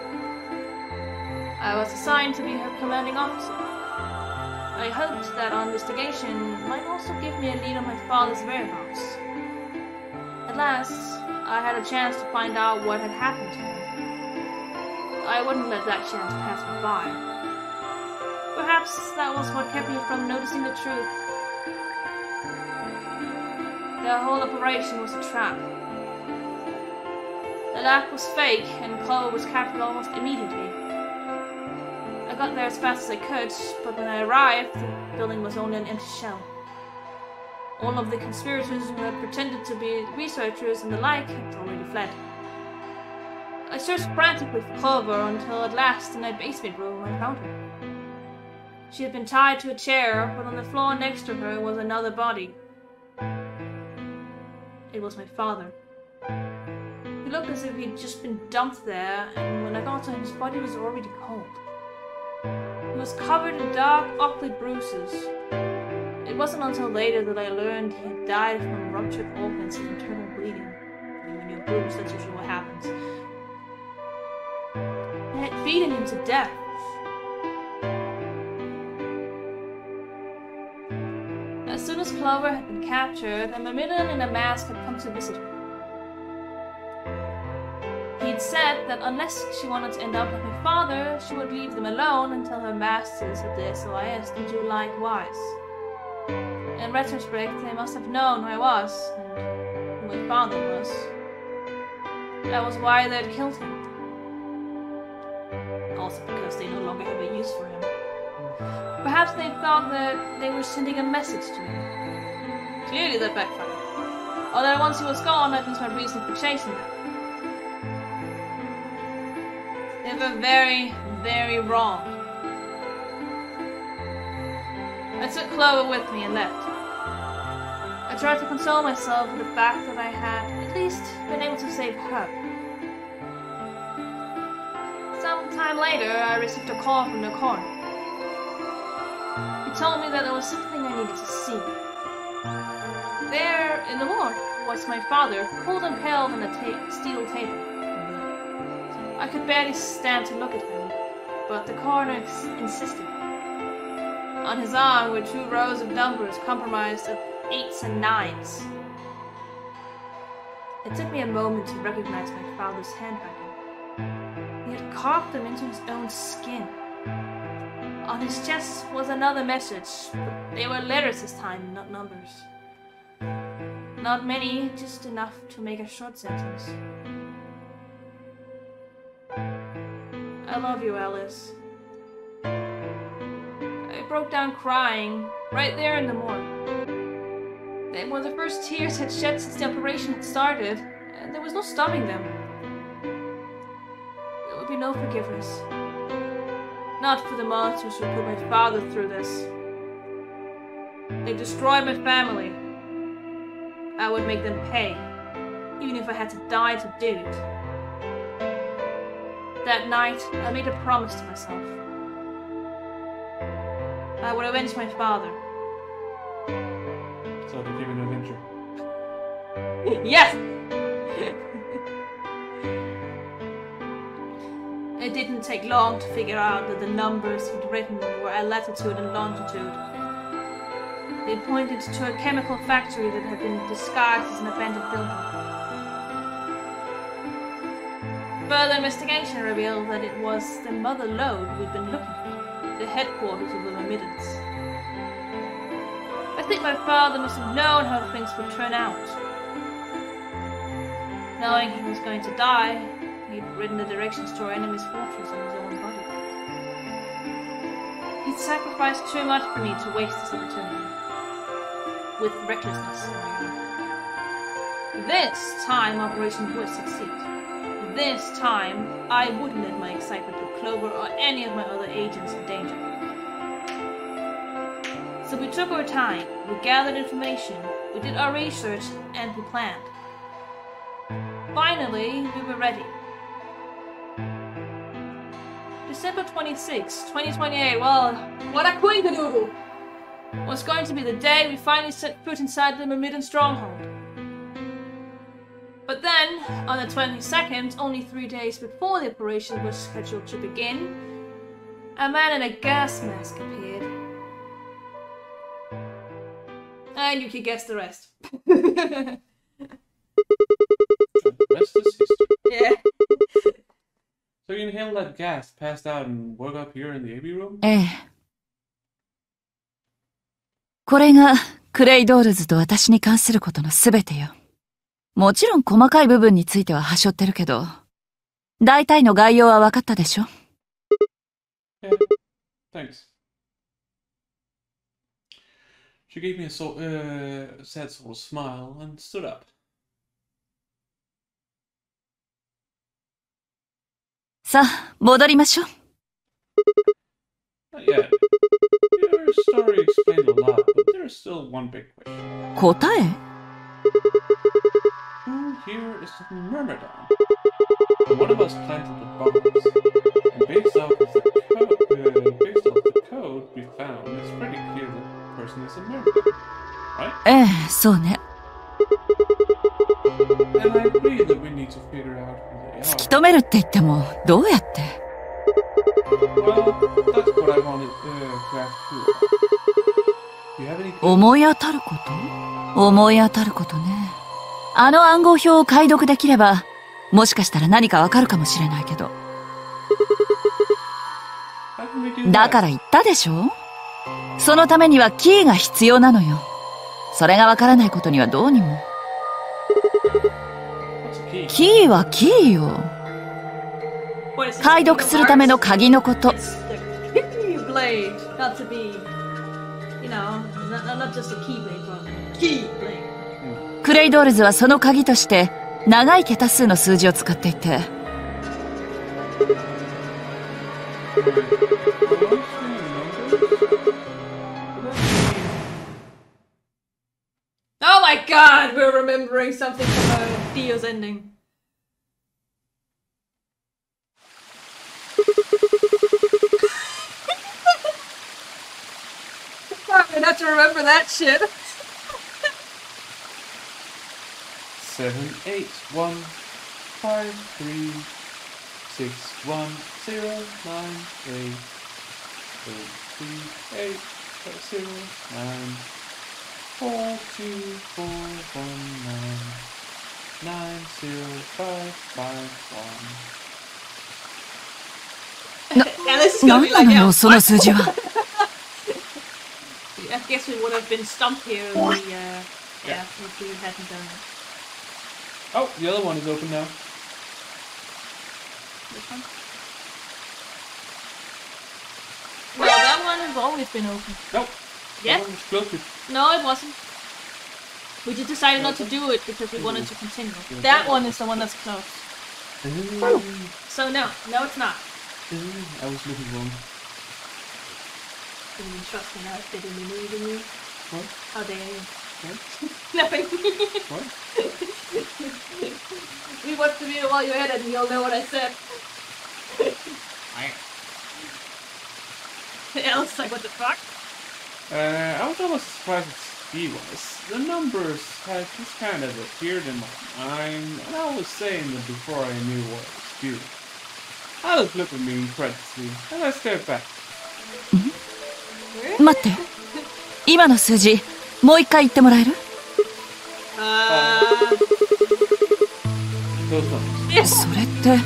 I was assigned to be her commanding officer. I hoped that our investigation might also give me a lead on my father's whereabouts. At last, I had a chance to find out what had happened to him. I wouldn't let that chance pass me by. Perhaps that was what kept me from noticing the truth. The whole operation was a trap. The lab was fake, and Chloe was captured almost immediately. I got there as fast as I could, but when I arrived, the building was only an empty shell. All of the conspirators who had pretended to be researchers and the like had already fled. I searched frantically for Clover until at last, in my basement room, I found her. She had been tied to a chair, but on the floor next to her was another body. It was my father. He looked as if he'd just been dumped there, and when I got to him, his body was already cold. He was covered in dark, ugly bruises. It wasn't until later that I learned he had died from ruptured organs and internal bleeding. When you're bruised, that's usually what happens. They had beaten him to death. As soon as Clover had been captured, a Myrmidon in a mask had come to visit her. He'd said that unless she wanted to end up like my father, she would leave them alone until her masters at the SOIS would do likewise. In retrospect, they must have known who I was, and who my father was. That was why they'd killed him. Also because they no longer have a use for him. Perhaps they thought that they were sending a message to me. Clearly that backfired. Although once he was gone, I'd lose my reason for chasing them. They were very, very wrong. I took Chloe with me and left. I tried to console myself with the fact that I had, at least, been able to save her. Some time later, I received a call from the coroner. He told me that there was something I needed to see. There, in the morgue, was my father, cold and pale on a steel table. I could barely stand to look at him, but the coroner insisted. On his arm were 2 rows of numbers comprised of 8s and 9s. It took me a moment to recognize my father's handwriting. He had carved them into his own skin. On his chest was another message, but they were letters this time, not numbers. Not many, just enough to make a short sentence. I love you, Alice. I broke down crying, right there in the morgue. They were the first tears I'd shed since the operation had started, and there was no stopping them. There would be no forgiveness. Not for the monsters who put my father through this. They destroyed my family. I would make them pay, even if I had to die to do it. That night, I made a promise to myself. I would avenge my father. So they became an avenger. Yes! It didn't take long to figure out that the numbers he'd written were a latitude and longitude. They pointed to a chemical factory that had been disguised as an abandoned building. Further investigation revealed that it was the Mother Lode we'd been looking for, the headquarters of the Myrmidons. I think my father must have known how things would turn out. Knowing he was going to die, he'd written the directions to our enemy's fortress on his own body. He'd sacrificed too much for me to waste this opportunity. With recklessness. This time, Operation would succeed. This time, I wouldn't let my excitement put Clover or any of my other agents in danger. So we took our time, we gathered information, we did our research, and we planned. Finally, we were ready. December 26, 2028, well, what a quinkadoodle! Was going to be the day we finally set foot inside the Myrmidon stronghold. But then, on the 22nd, only 3 days before the operation was scheduled to begin, a man in a gas mask appeared. And you can guess the rest. The rest is history. Yeah. So you inhaled that gas, passed out, and woke up here in the AB room? ええ。これがクレイドールズと私に関することのすべてよ。もちろん細かい部分については端折ってるけど、大体の概要は分かったでしょ？ Yeah, thanks. She gave me a sad sort of smile and stood up. さあ、戻りましょう。Not yet. Your story explained a lot, but there's still one big question. 答え？ Who here is the Myrmidon? One of us planted the bombs, and based off the code we found, it's pretty clear that the person is a Myrmidon, right? ええ、そうね。And I agree that we need to figure out who they 突 are. き止めるって言っても、どうやって？ Well, that's what I wanted to ask you about. Do you have any... 思い当たること？思い当たることね。あの暗号表を解読できれば、もしかしたら何かわかるかもしれないけど。だから言ったでしょ？そのためにはキーが必要なのよ。それがわからないことにはどうにも。キーはキーよ。解読するための鍵のこと。クレイドールズはその鍵として長い桁数の数字を使っていて、Oh my god, we're remembering something from Dio's ending. I have to remember that shit. 7, 8, 1, 5, 3, 6, 1, 0, 9, 8, 3, 8, 0, 9, 4, 2, 4, 1, 9, 9, 0, 5, 5, 1. なんなのよ、その数字は。I guess we would have been stumped here if we, if we hadn't done it. Oh, the other one is open now. This one? Well, that one has always been open. Nope. Yeah? That one was closed. No, it wasn't. We just decided not to do it because we wanted to continue. That one is the one that's closed. So no, it's not. I was looking wrong. Didn't even trust me now. They didn't believe in you. What? How dare you? What? Nothing. What? We watched the video while you had it and you'll know what I said. Else, like, what the fuck? I was almost surprised that Steve was. The numbers had just kind of appeared in my mind, and I was saying them before I knew what I was doing. Alice looked at me incredulously, and I stared back. 待って。今の数字、もう一回言ってもらえる？それって、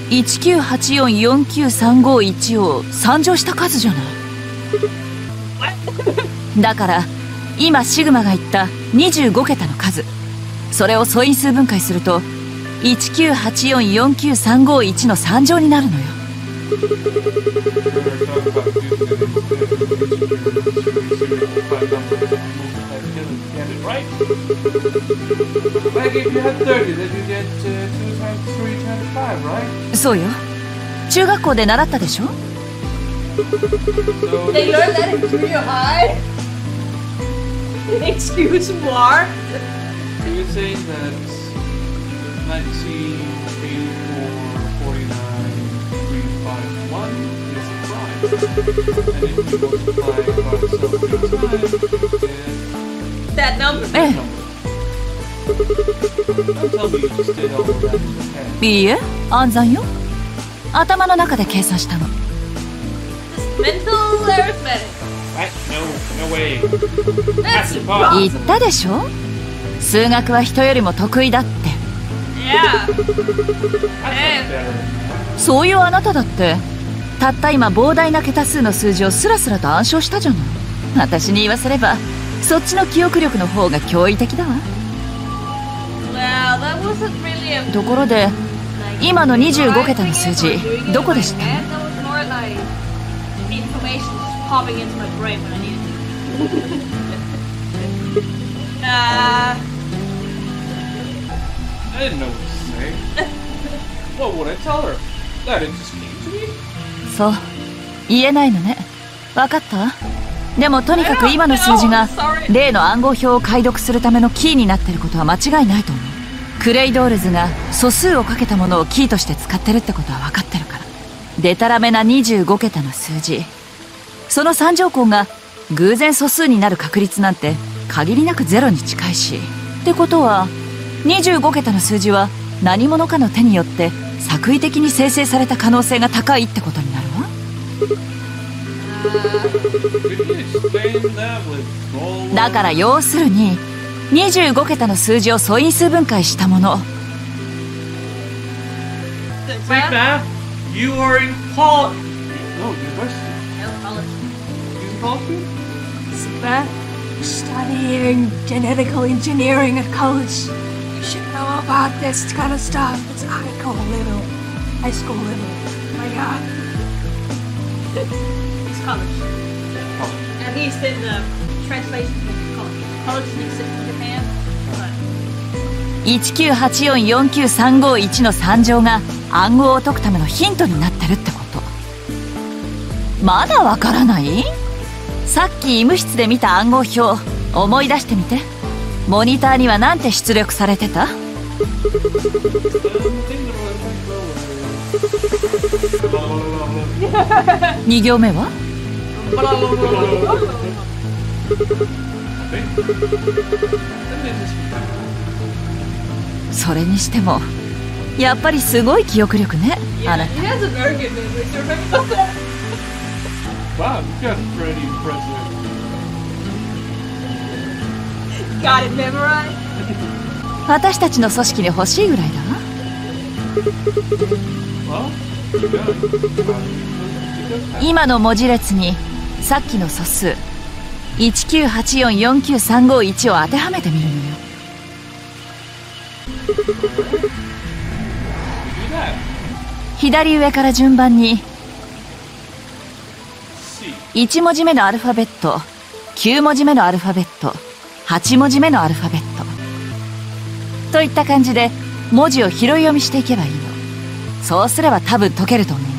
198449351を3乗した数じゃない。だから、今シグマが言った25桁の数。それを素因数分解すると、198449351の3乗になるのよ。そうよ。中学校で習ったでしょ？ They learned that in junior high? Excuse more? So you're saying that 198449 is prime, and if you multiply by itself 3 times, that number. Don't tell me you just did all of that in your head. いいえ、暗算よ。頭の中で計算したの。Mental arithmetic. What? No way. That's 言ったでしょ？数学は人よりも得意だって。Yeah. そういうあなただって、たった今膨大な桁数の数字をスラスラと暗唱したじゃない。私に言わせれば、そっちの記憶力の方が驚異的だわ。ところで今の25桁の数字どこでした？ I didn't know what to say. What would I tell her? That it just came to me? そう、言えないのね。分かった？でもとにかく今の数字が例の暗号表を解読するためのキーになってることは間違いないと思う。クレイドールズが素数をかけたものをキーとして使ってるってことは分かってるから。デタラメな25桁の数字、その3乗項が偶然素数になる確率なんて限りなくゼロに近いし、ってことは25桁の数字は何者かの手によって作為的に生成された可能性が高いってことになるわ。だから要するに25桁の数字を素因数分解したもの。You are in college. No, university. College? Studying genetical engineering at college. You should know about this kind of stuff. It's high school level. High school level. My God. It's college. At least in the translation of college. College exists in Japan. 198449351の3乗が暗号を解くためのヒントになってるってこと。まだわからない？さっき医務室で見た暗号表思い出してみて。モニターにはなんて出力されてた？2行目は？それにしてもやっぱりすごい記憶力ね、あなた。Wow, you got pretty impressive. Got it memorized? 私たちの組織に欲しいぐらいだわ。今の文字列にさっきの素数198449351を当てはめてみるのよ。左上から順番に1文字目のアルファベット、9文字目のアルファベット、8文字目のアルファベットといった感じで文字を拾い読みしていけばいいの。そうすれば多分解けると思うわ。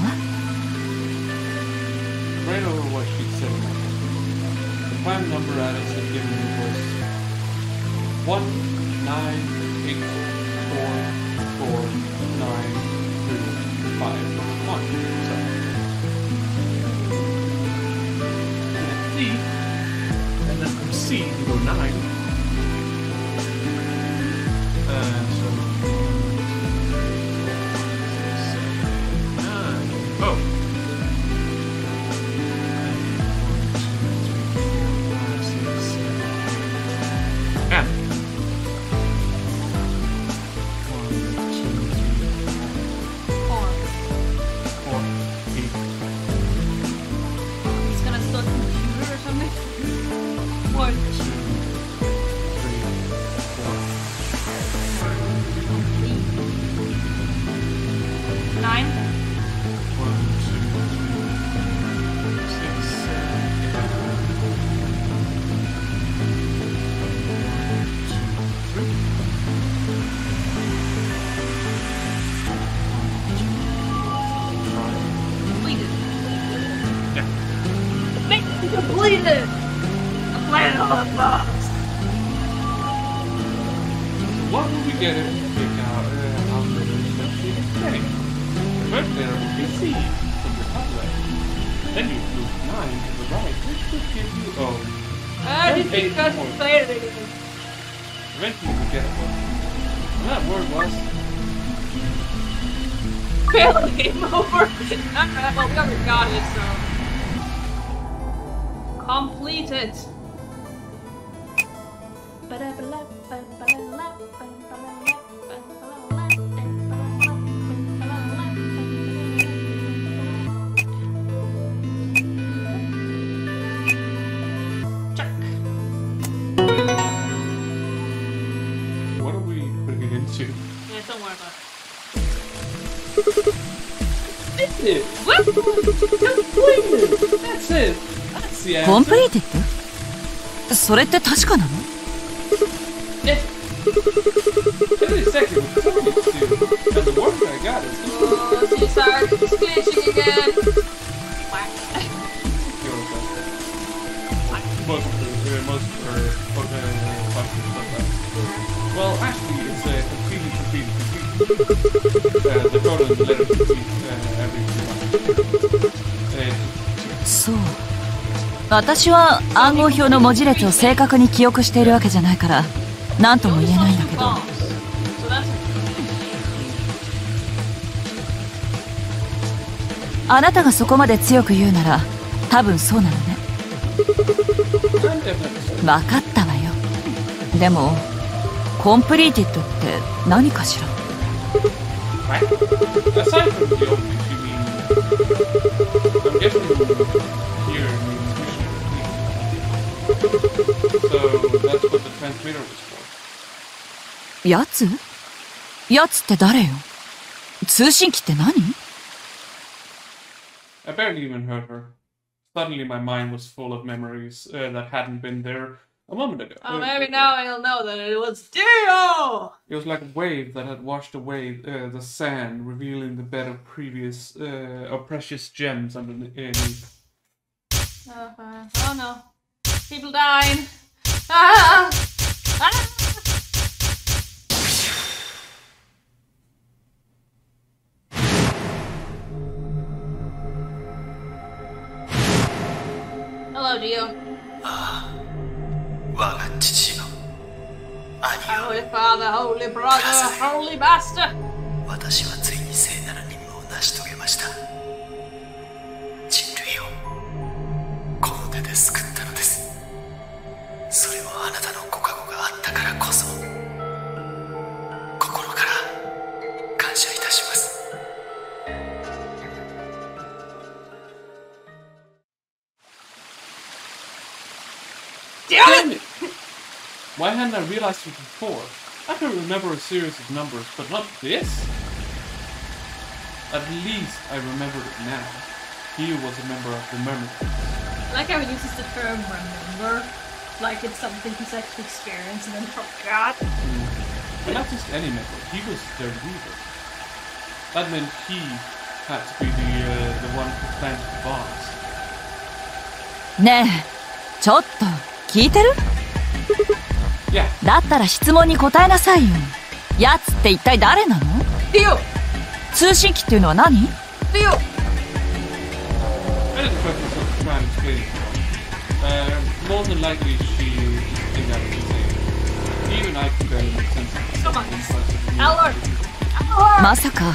And then from C you go 9. So 9. Oh. 「you. Yeah, don't worry about it. What? Completed. That's it. That's the answer. Completed? それって確かなの？ Yeah. Every second was talking to you. And the work I got is oh, she started squishing again. Most of her functions like that. Well, actually, it's completely. The code and the letter complete every そう。私は暗号表の文字列を正確に記憶しているわけじゃないから、なんとも言えないんだけど。あなたがそこまで強く言うなら、多分そうなのね。分かったわよ。でもコンプリーティッドって何かしら？ Aside from the openings, you mean... I'm guessing here means mission complete. So that's what the transmitter was for. やつ？やつって誰よ？通信機って何？ I barely even heard her. Suddenly my mind was full of memories that hadn't been there a moment ago. Oh, maybe now I'll know that it was Dio! It was like a wave that had washed away the sand, revealing the bed of previous precious gems underneath. Oh no. People dying. Ah! Ah! Hello, Dio. Holy Father, Holy Brother, Holy Master. 私はついに聖なる任務を成し遂げました。人類をこの手で救ったのです。それもあなたのご加護があったからこそ、心から感謝いたします。Damn it! Why hadn't I realized it before? I could remember a series of numbers, but not this? At least I remembered it now. He was a member of the memory. I like how he uses the term remember, like it's something he's actually experienced and then forgot. But not just any member, he was their leader. That meant he had to be the one who planted the bombs. ねえ、ちょっと聞いてる？ Yeah. だったら質問に答えなさいよ。やつって一体誰なの？ディオ。通信機っていうのは何？ディオ。More than likely she is that even I could barely make sense of it. まさか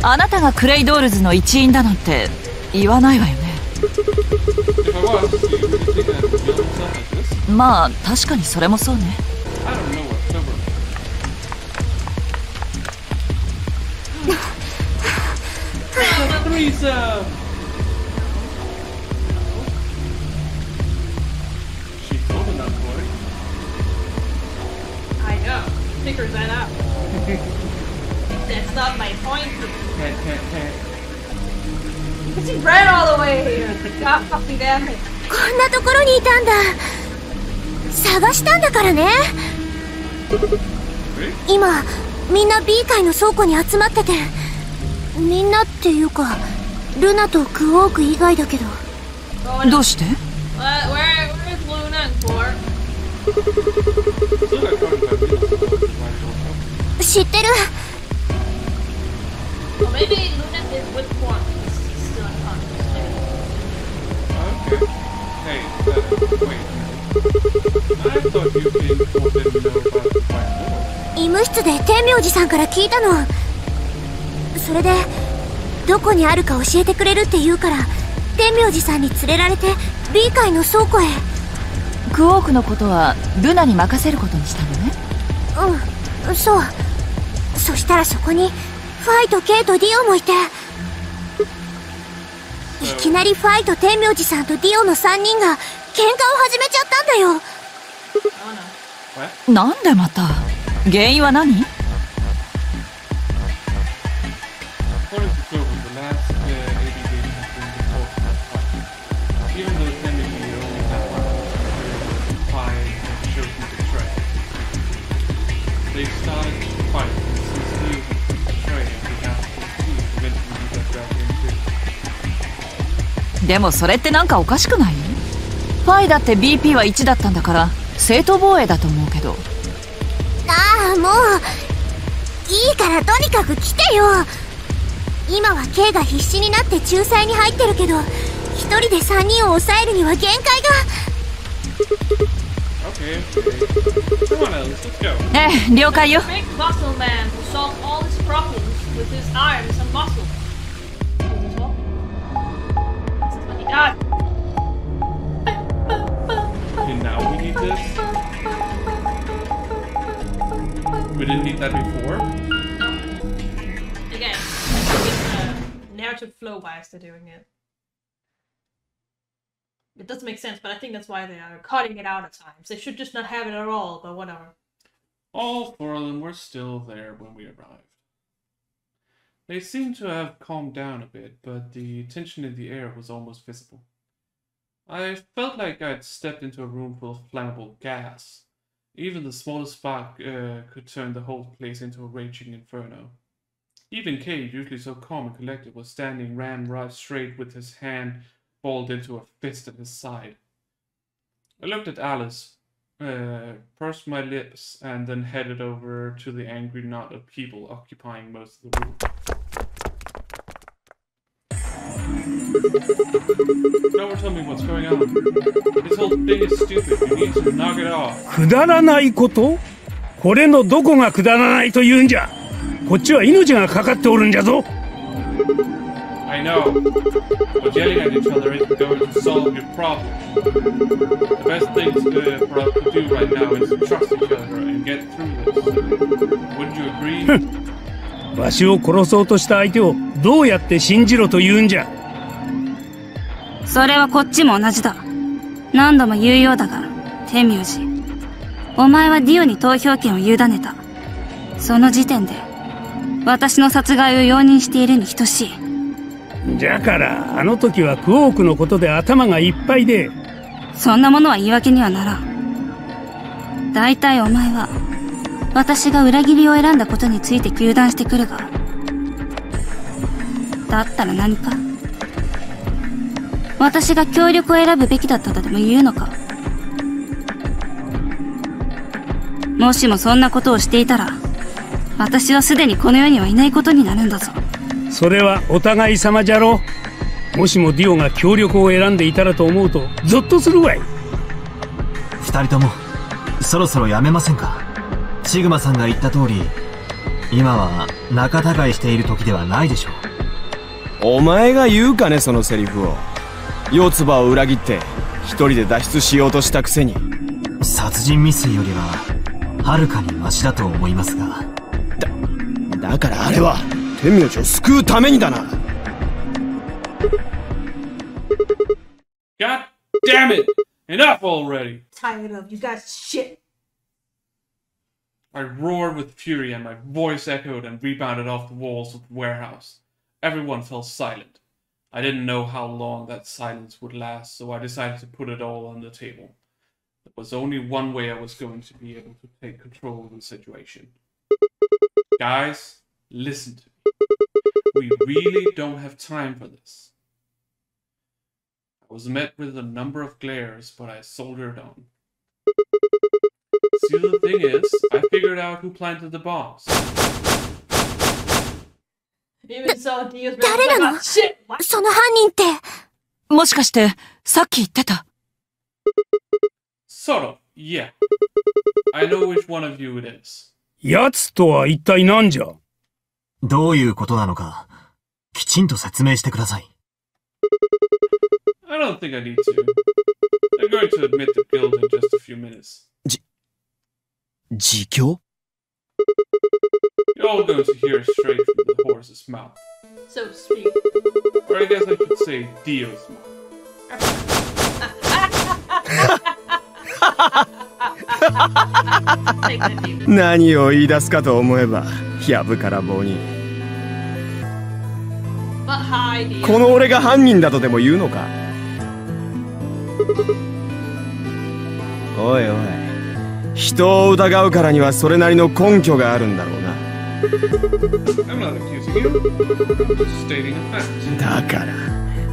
あなたがクレイドールズの一員だなんて言わないわよね。まあ確かにそれもそうね。I know. Figures that out. That's not my point. Because he ran all the way here. God fucking damn it. こんなところにいたんだ。探したんだからね。今みんな B 階の倉庫に集まってて、みんなっていうかルナとクオーク以外だけど。どうして？ Where is Luna and Thor? 知ってる。Well, maybe Luna is with Thor. He's still unconscious. Okay. Hey, wait. I thought you didn't know about the White Dwarf. 医務室で天明寺さんから聞いたの。それでどこにあるか教えてくれるって言うから天明寺さんに連れられて B 階の倉庫へ。クオークのことはルナに任せることにしたのね。うん、そう。そしたらそこにファイとケイとディオもいて、いきなりファイと天明寺さんとディオの3人が喧嘩を始めちゃったんだよ。なんでまた？原因は何？でもそれってなんかおかしくない？ファイだって BP は1だったんだから正当防衛だと思うけど。ああ、もういいからとにかく来てよ。今は K が必死になって仲裁に入ってるけど、一人で3人を抑えるには限界が。ええ、了解よ。Okay, now we need this. We didn't need that before. Again, it's narrative flow wise they're doing it. It doesn't make sense, but I think that's why they are cutting it out at times. They should just not have it at all, but whatever. All four of them were still there when we arrived. They seemed to have calmed down a bit, but the tension in the air was almost visible. I felt like I'd stepped into a room full of flammable gas. Even the smallest spark could turn the whole place into a raging inferno. Even Kay, usually so calm and collected, was standing rammed right straight with his hand balled into a fist at his side. I looked at Alice, pursed my lips, and then headed over to the angry knot of people occupying most of the room. Don't tell me what's going on. This whole thing is stupid. You need to knock it off. くだらないこと？これのどこがくだらないと言うんじゃ。こっちは命がかかっておるんじゃぞ。I know, but yelling at each other isn't going to solve your problem. The best thing for us to do right now is to trust each other and get through this. Wouldn't you agree? わしを殺そうとした相手をどうやって信じろと言うんじゃ。それはこっちも同じだ。何度も言うようだが、天明寺、お前はディオに投票権を委ねた。その時点で私の殺害を容認しているに等しい。じゃからあの時はクオークのことで頭がいっぱいで。そんなものは言い訳にはならん。だいたいお前は私が裏切りを選んだことについて糾弾してくるが、だったら何か？私が協力を選ぶべきだったとでも言うのか？もしもそんなことをしていたら、私はすでにこの世にはいないことになるんだぞ。それはお互い様じゃろ。もしもディオが協力を選んでいたらと思うとゾッとするわい。二人ともそろそろやめませんか。シグマさんが言った通り、今は仲違いしている時ではないでしょう。お前が言うかね、そのセリフを。四つ葉を裏切って一人で脱出しようとしたくせに。殺人未遂よりははるかにマシだと思いますが。だからあれは天明寺を救うためにだな。God damn it! Enough already! Tired of you guys shit. I roared with fury and my voice echoed and rebounded off the walls of the warehouse. Everyone fell silent. I didn't know how long that silence would last, so I decided to put it all on the table. There was only one way I was going to be able to take control of the situation. Guys, listen to me. We really don't have time for this. I was met with a number of glares, but I soldiered on. See, the thing is, I figured out who planted the bombs. Even so, Dio's like, oh, shit! What? その犯人ってもしかしてさっき言ってた？ Sort of, yeah. I know which one of you it is. やつとは一体何じゃ？どういうことなのか、きちんと説明してください。I don't think I need to. I'm going to admit the guilt in just a few minutes. 自供？ You're all going to hear straight from the horse's mouth. So to speak. Or I guess I should say Dio's mouth. 何を言い出すかと思えば、やぶから棒に。この俺が犯人だとでも言うのか？おいおい、人を疑うからにはそれなりの根拠があるんだろうな。だから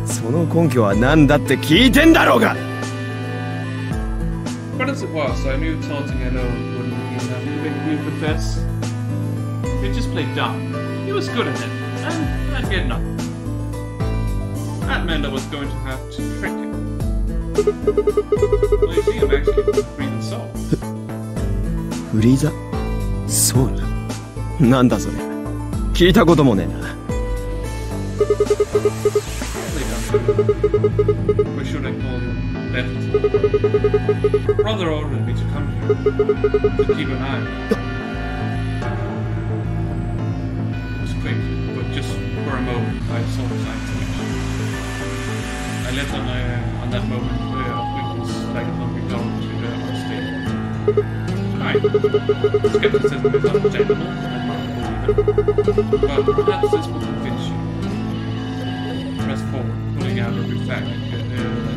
その根拠は何だって聞いてんだろうが。 But as it was, I knew taunting alone wouldn't be enough to make me confess. He just played dumb. He was good at it, and I'd get nothing. That meant I was going to have to trick him. Well, you see, I'm actually freezing soul. フリーザソウルなんだそれ。聞いたこともねえな。 Or should I call you left? Brother ordered me to come here to keep an eye on you. It was quick, but just for a moment I saw signs of it. I left on that moment of weakness like a hungry dog to our stable. Fine. Skepticism is unobtainable and not believe but perhaps this will convince you. Press forward, pulling out every fact I could remember.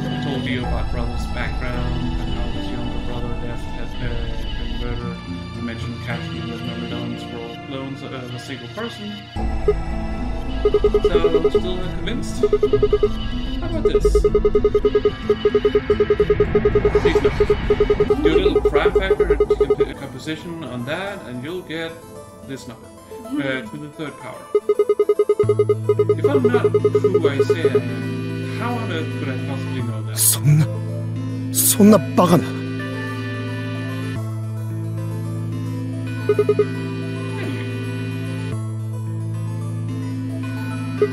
I told you about brother's background and how his younger brother Death had been murdered. I mentioned casually that Myrmidons were all clones of a single person. So, still unconvinced? How about this? Please note, do a little crime factor and composition on that, and you'll get this number to the third power. If I'm not who I say I am, how on earth could I possibly know that? そんなバカな。So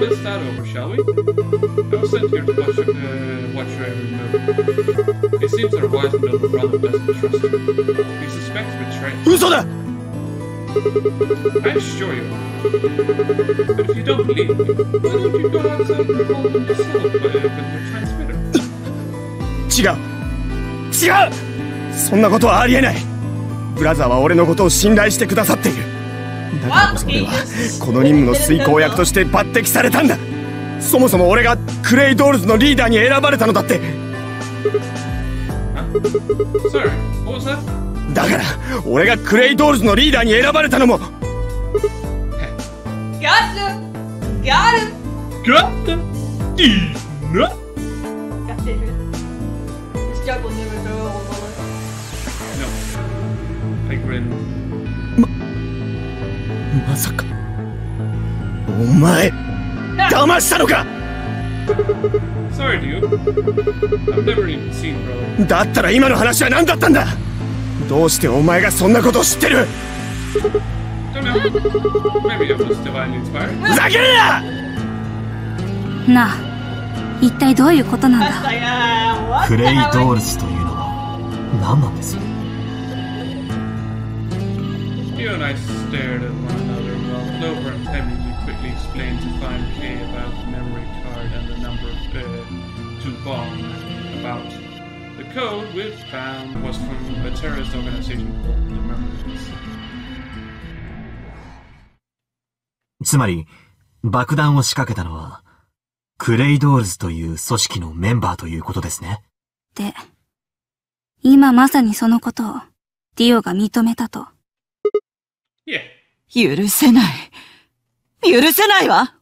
let's start over, shall we? I was sent here to watch your every move. It seems our wise and noble brother doesn't trust you. He suspects betrayal. 嘘だ。 I assure you. But if you don't believe me, why don't you go outside and hold him yourself with the transmitter? 違う。そんなことはありえない。ブラザーは俺のことを信頼してくださっている。だからこそ俺はこの任務の遂行役として抜擢されたんだ。そもそも俺がクレイドールズのリーダーに選ばれたのだって。Sorry, what was that? だから俺がクレイドールズのリーダーに選ばれたのも。Gotcha! Dina! God damn it. This joke will never go old, will it? No. I grinned. まさかお前騙したのか。 Sorry, dude. I've never even seen brother. だったら今の話は何だったんだ。どうしてお前がそんなことを知ってる。 Don't know. Maybe I was divinely inspired. ふざけるな。なあ、一体どういうことなんだ。クレイドールズというのは何なんです。 You and I stared at one another while Clover and Temmy quickly explained to Fine K about the memory card and the number to bomb about. The code we found was from a terrorist organization called the Memories. つまり爆弾を仕掛けたのはクレイドールズという組織のメンバーということですね。で、今まさにそのことをディオが認めたと。Yeah. 許せないわ。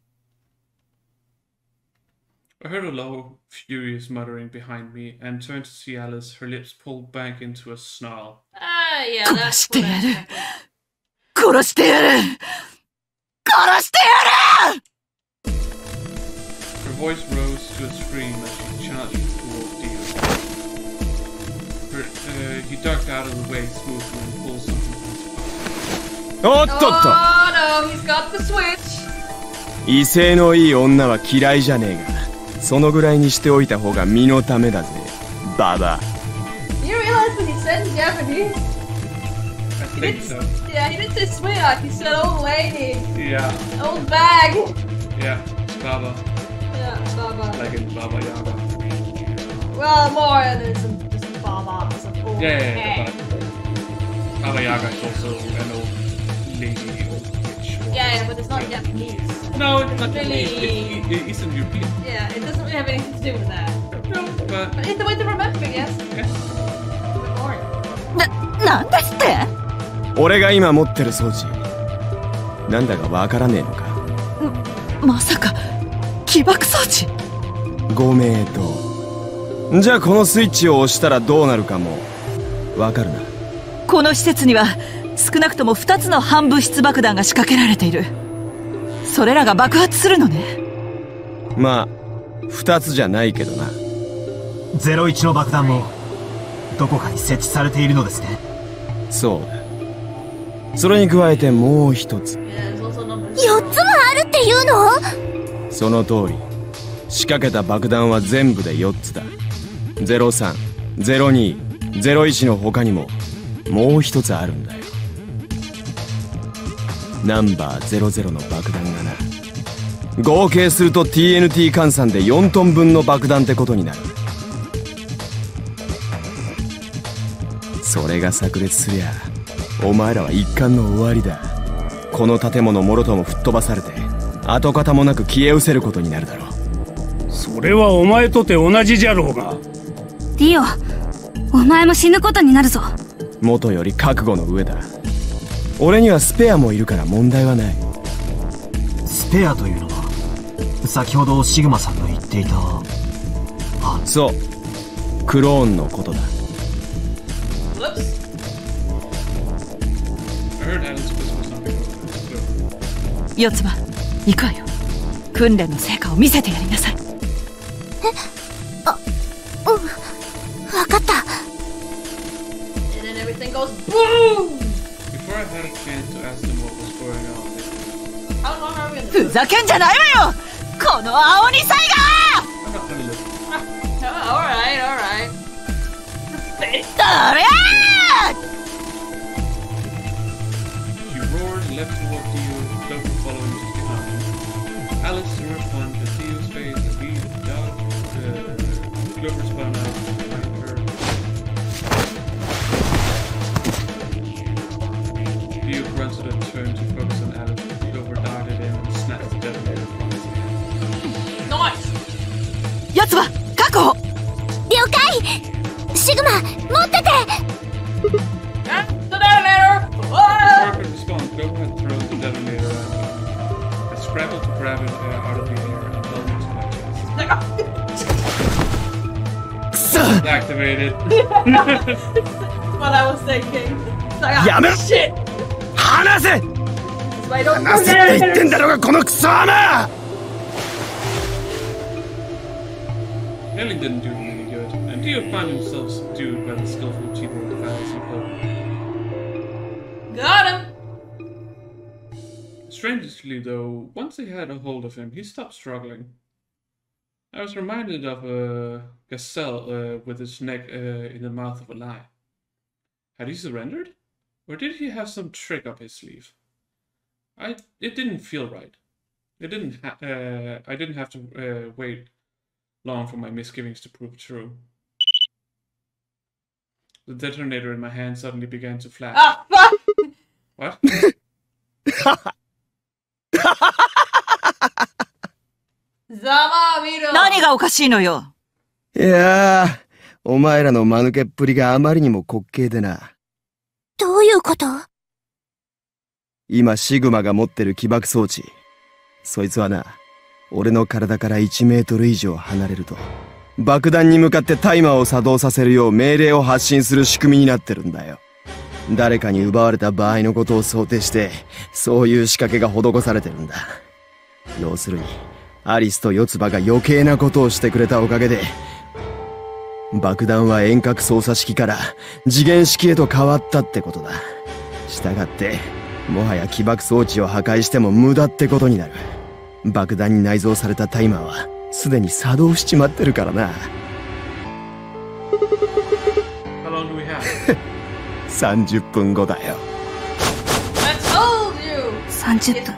I heard a low, furious muttering behind me and turned to see Alice, her lips pulled back into a snarl. Yeah, 殺 that's してや what る I expected. 殺してやる Her voice rose to a scream as she charged toward Dio. He ducked out of the way smoothly and pulled something from his pocket. おっとっと。 Oh no, he's got the switch. 威勢のいい女は嫌いじゃねえが、そのぐらいにしておいた方が身のためだぜ、ババア。 You realize what he said in Japanese? I think so. Yeah, he didn't say sweetheart, he said old lady. Yeah. Old bag. Yeah. Baba. Yeah, Baba. Like in Baba Yaga. Well, more than some just Baba. Some old Yeah, hag. but Baba Yaga is also an old lady, old witch. Yeah, but it's not Japanese. No, it's not Really? Japanese. It isn't European. Yeah, it doesn't really have anything to do with that. No, but But it's the way to remember, yes. yeah. Boring. なんですって。俺が今持ってる装置なんだかわからねえのか。まさか起爆装置？ご名答。じゃあこのスイッチを押したらどうなるかもわかるな。この施設には少なくとも2つの半物質爆弾が仕掛けられている。それらが爆発するのね。まあ2つじゃないけどな。01の爆弾もどこかに設置されているのですね。そうだ。それに加えてもう一つ。4つもあるっていうの？その通り。仕掛けた爆弾は全部で4つだ。03、02、01の他にももう一つあるんだよ。ナンバー00の爆弾がな。合計すると TNT 換算で4トン分の爆弾ってことになる。それが炸裂すりゃお前らは一巻の終わりだ。この建物もろとも吹っ飛ばされて跡形もなく消え失せることになるだろう。それはお前とて同じじゃろうが。ディオ、お前も死ぬことになるぞ。元より覚悟の上だ。俺にはスペアもいるから問題はない。スペアというのは先ほどシグマさんが言っていた。そう、クローンのことだ。四つ葉、行くわよ。訓練の成果を見せてやりなさい。わかった。ふざけんじゃないわよ、この青二才が！ダメやつは確保。了解。シグマ持ってて。やめろ！離せ！離せって言ってんだろうがこのクソ甘！ Ellie didn't do really good, and Dio found himself subdued by the skillful cheating device he put. Got him! Strangely though, once they had a hold of him, he stopped struggling. I was reminded of a gazelle with its neck in the mouth of a lion. Had he surrendered? Or did he have some trick up his sleeve? It didn't feel right. I didn't have to wait long for my misgivings to prove true. The detonator in my hand suddenly began to flash. Ah, fuck! What? 何がおかしいのよ。いやー、お前らの間抜けっぷりがあまりにも滑稽でな。どういうこと？今シグマが持ってる起爆装置、そいつはな、俺の体から1メートル以上離れると爆弾に向かってタイマーを作動させるよう命令を発信する仕組みになってるんだよ。誰かに奪われた場合のことを想定してそういう仕掛けが施されてるんだ。要するにアリスと四つ葉が余計なことをしてくれたおかげで爆弾は遠隔操作式から次元式へと変わったってことだ。したがってもはや起爆装置を破壊しても無駄ってことになる。爆弾に内蔵されたタイマーはすでに作動しちまってるからな。How long do we have? 30分後だよ。I told you! 30分。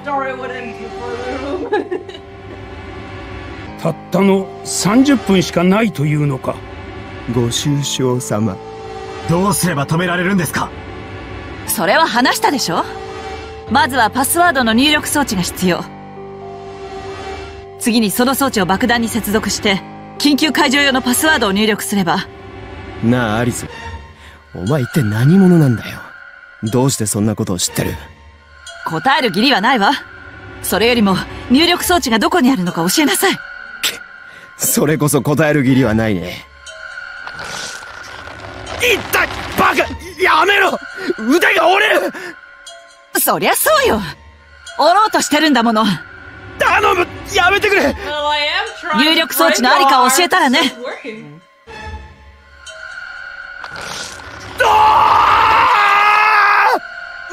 たったの30分しかないというのか。ご愁傷様。どうすれば止められるんですか？それは話したでしょ。まずはパスワードの入力装置が必要。次にその装置を爆弾に接続して緊急解除用のパスワードを入力すれば。なあアリス、お前一体何者なんだよ。どうしてそんなことを知ってる？答える義理はないわ。それよりも入力装置がどこにあるのか教えなさい。それこそ答える義理はないね。いったいバカ、やめろ、腕が折れる。そりゃそうよ、折ろうとしてるんだもの。頼む、やめてくれ。入力装置のありかを教えたらね。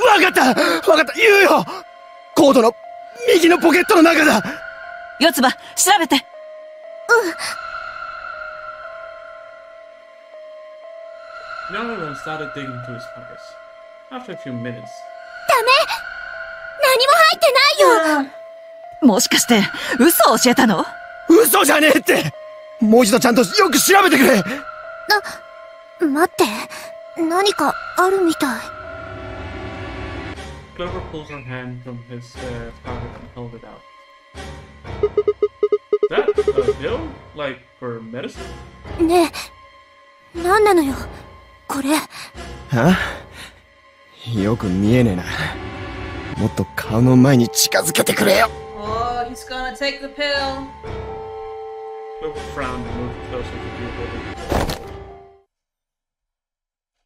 わかった、言うよ。コードの右のポケットの中だ。四つ葉、調べて。Jonathan started digging through his pockets. After a few minutes. ダメ、何も入ってないよ。もしかして嘘を教えたの？嘘じゃねえって。もう一度ちゃんとよく調べてくれ。待って、何かあるみたい。Clover pulls her hand from his pocket and held it out. That a pill? Like for medicine? ねえ、何なのよ、これ。は？よく見えねえな。もっと顔の前に近づけてくれよ。Oh, he's gonna take the pill. Clover frowned and moved closer to the building.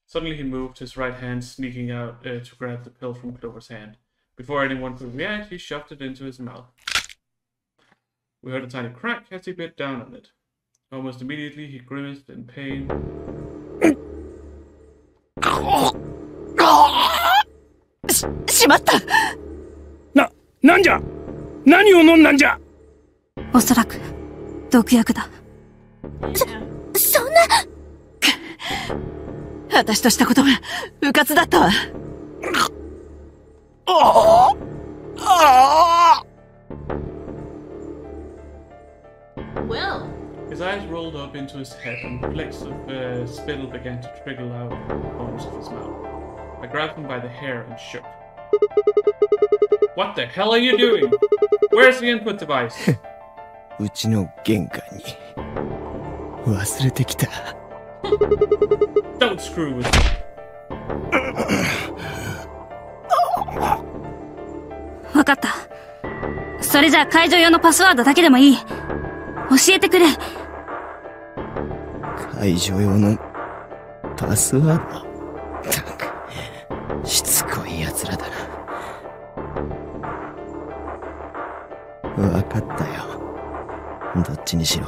Suddenly he moved his right hand, sneaking out to grab the pill from Clover's hand. Before anyone could react, he shoved it into his mouth. We heard a tiny crack as he bit down on it. Almost immediately, he grimaced in pain. しまった。なんじゃ、何を飲んだんじゃ。おそらく毒薬だ。そんな。私としたことは迂闊だったわ。Well. His eyes rolled up into his head and flecks of spittle began to trickle out of the corners of his mouth. I grabbed him by the hair and shook. What the hell are you doing? Where's the input device? うちの玄関に忘れてきた。Don't screw with me. わかった。それじゃあ解除用のパスワードだけでもいい。教えてくれ。解除用のパスワード。しつこい奴らだな。わかったよ。どっちにしろ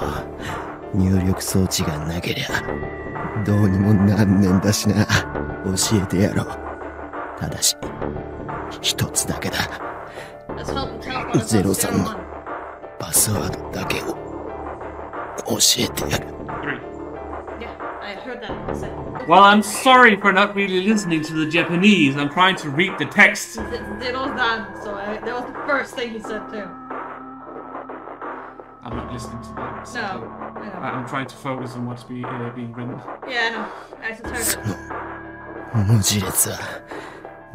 入力装置がなけりゃどうにもなんねんだしな。教えてやろう。ただし一つだけだ。03のパスワードだけを教えてやる。Well, I'm sorry for not really listening to the Japanese. I'm trying to read the text. Ditto's done, so that was the first thing he said too. I'm not listening to them. So no, I'm trying to focus on what's being written. Yeah, no, I should turn it. その文字列は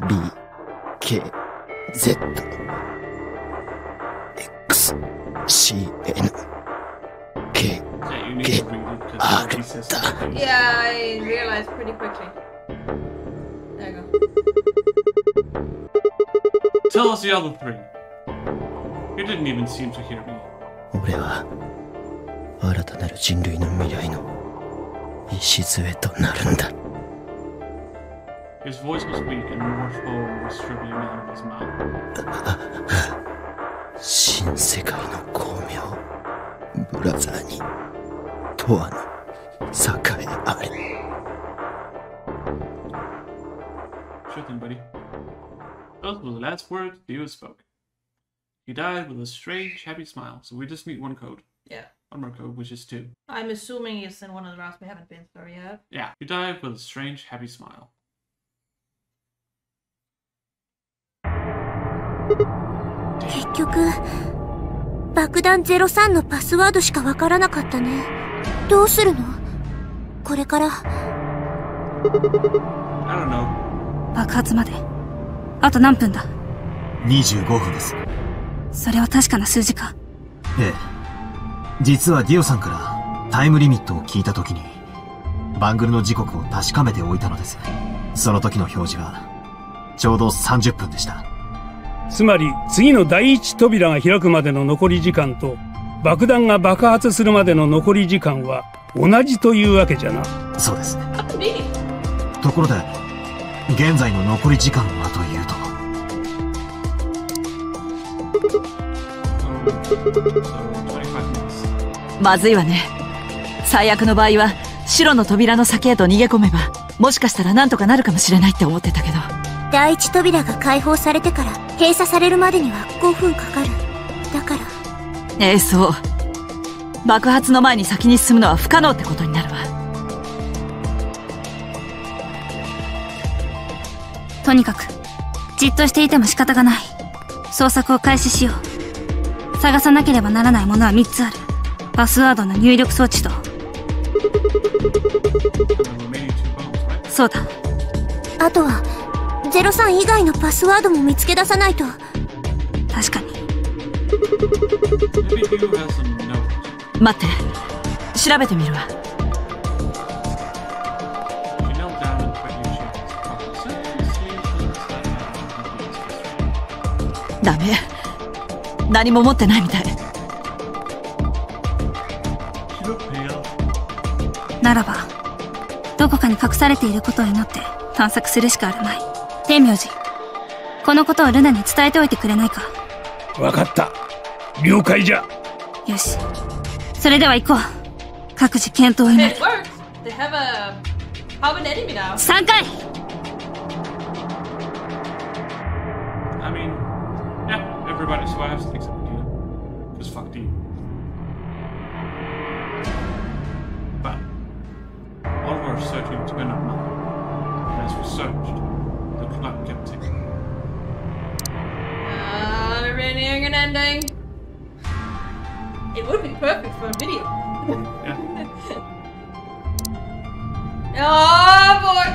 B, K, Z, X, C, N, K, K, R だ。Yeah, I realized pretty quickly. There you go. Tell us the other three. You didn't even seem to hear me. 俺は新たなる人類の未来の礎となるんだ。His voice was weak and more foam was dribbling out of his mouth. 新世界の光明、ブラザーに永遠の栄あれ。Sure thing, buddy. Those were the last words Dio spoke. He died with a strange, happy smile, so we just need one code. Yeah. One more code, which is 2. I'm assuming it's in one of the routes we haven't been through yet. Yeah. He died with a strange, happy smile. 結局爆弾03のパスワードしかわからなかったね。どうするの？これから。I don't know. 爆発まであと何分だ？25分です。それは確かな数字か？ええ。実はディオさんからタイムリミットを聞いた時にバングルの時刻を確かめておいたのです。その時の表示はちょうど30分でした。つまり次の第一扉が開くまでの残り時間と爆弾が爆発するまでの残り時間は同じというわけじゃな。そうです。ところで現在の残り時間はというと。まずいわね。最悪の場合は白の扉の先へと逃げ込めばもしかしたらなんとかなるかもしれないって思ってたけど。第一扉が開放されてから閉鎖されるまでには5分かかる。だから。そう。爆発の前に先に進むのは不可能ってことになるわ。とにかくじっとしていても仕方がない。捜索を開始しよう。探さなければならないものは3つある。パスワードの入力装置と、そうだ、あとは03以外のパスワードも見つけ出さないと。確かに。待って、調べてみるわ。ダメ、何も持ってないみたい。ならばどこかに隠されていることを祈って探索するしかあるまい。天明寺、このことをルナに伝えておいてくれないか。わかった、了解じゃ。よし、それでは行こう。各自健闘を祈る。3回。Everybody survives except Dina. Because fuck Dina. But all were searching to end up nothing. As we searched, the clock kept ticking. We're nearing an ending. It would be perfect for a video. Yeah. Oh boy!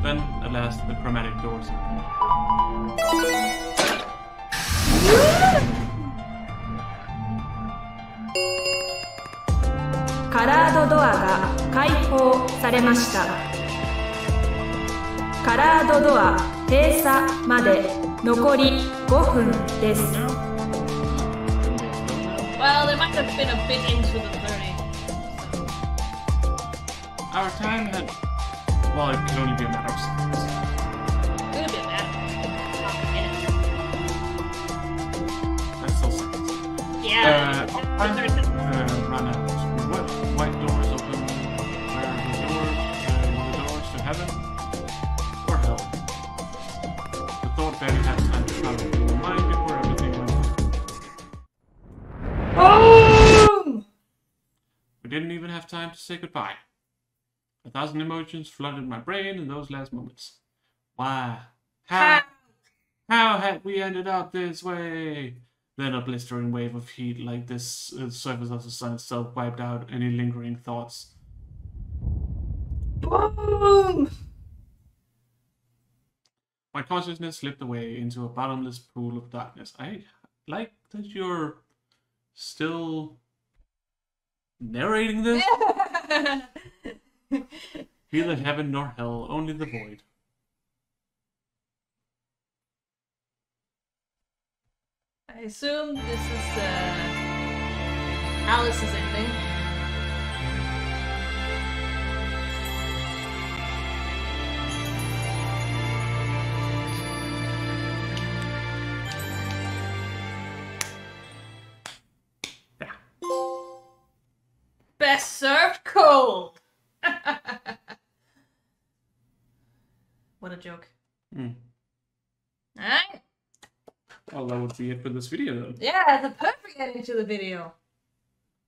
Then, at last, the chromatic doors opened. カラードドアが開放されました。カラードドア閉鎖まで残り5分です。Well, they might have been a bit into the 30. Our time had... Well, it could only be a matter of seconds. It would be a matter of minutes. That's still seconds. Yeah. Run out. White doors open. Where are the doors to heaven or hell? The thought barely had time to travel through my mind before everything went wrong. Boom! We didn't even have time to say goodbye. 1,000 emotions flooded my brain in those last moments. Why? How had we ended up this way? Then a blistering wave of heat like this surface of the sun itself wiped out any lingering thoughts. Boom! My consciousness slipped away into a bottomless pool of darkness. I like that you're still narrating this. Neither heaven nor hell, only the void. I assume this is Alice's ending. Yeah. Best served cold. What a joke. Alright. Well, that would be it for this video, then. Yeah, the perfect ending to the video.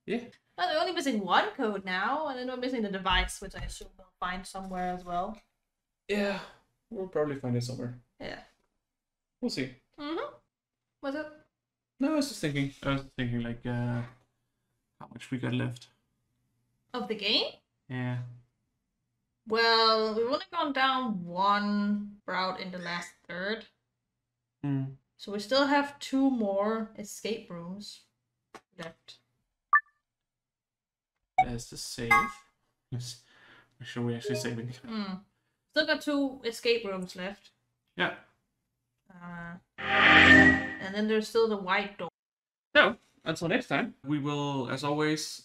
Yeah. Well, they're only missing one code now, and then we're missing the device, which I assume we'll find somewhere as well. Yeah, we'll probably find it somewhere. Yeah. We'll see. What's up? No, I was just thinking. Like, how much we got left. Of the game? Yeah. Well, we've only gone down one route in the last third. So we still have 2 more escape rooms left. There's the save. Let's make sure we're actually saving. Still got 2 escape rooms left. Yeah. And then there's still the white door. So, until next time, we will, as always,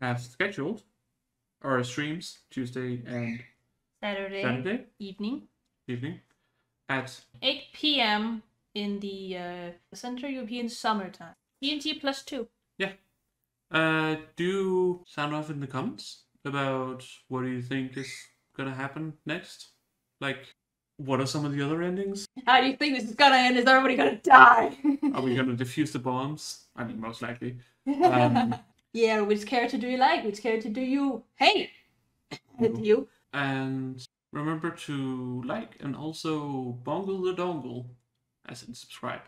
have scheduled our streams Tuesday and Saturday evening at 8 p.m. in the Central European summertime. TNT +2. Yeah. Do sound off in the comments about what do you think is gonna happen next. Like, what are some of the other endings? How do you think this is gonna end? Is everybody gonna die? Are we gonna defuse the bombs? I mean, most likely. Yeah, which character do you like? Which character do you hate? You. And remember to like and also bongle the dongle, as in subscribe.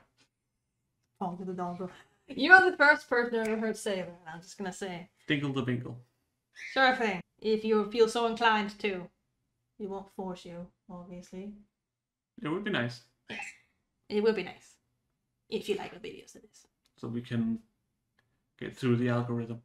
Bongle the dongle. You're the first person I ever heard say that. I'm just gonna say. Dingle the bingle. Sure thing. If you feel so inclined to. We won't force you, obviously. It would be nice. Yes. It would be nice. If you like the videos, it is. So we can get through the algorithm.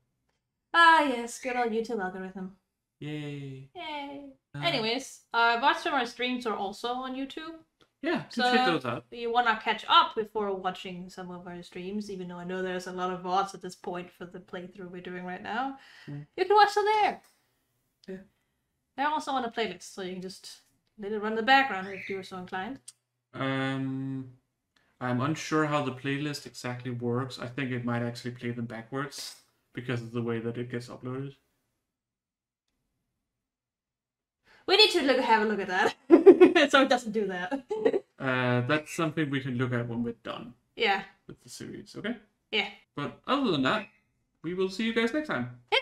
Ah, yes. Good old YouTube algorithm. Yay. Yay. Anyways, watch from our streams are also on YouTube. Yeah, check those out. If you want to catch up before watching some of our streams, even though I know there's a lot of VODs at this point for the playthrough we're doing right now, you can watch them there. Yeah. They're also on a playlist, so you can just let it run in the background if you were so inclined. I'm unsure how the playlist exactly works. I think it might actually play them backwards because of the way that it gets uploaded. We need to have a look at that, so it doesn't do that. That's something we can look at when we're done. Yeah. With the series, okay? Yeah. But other than that, we will see you guys next time. Yeah.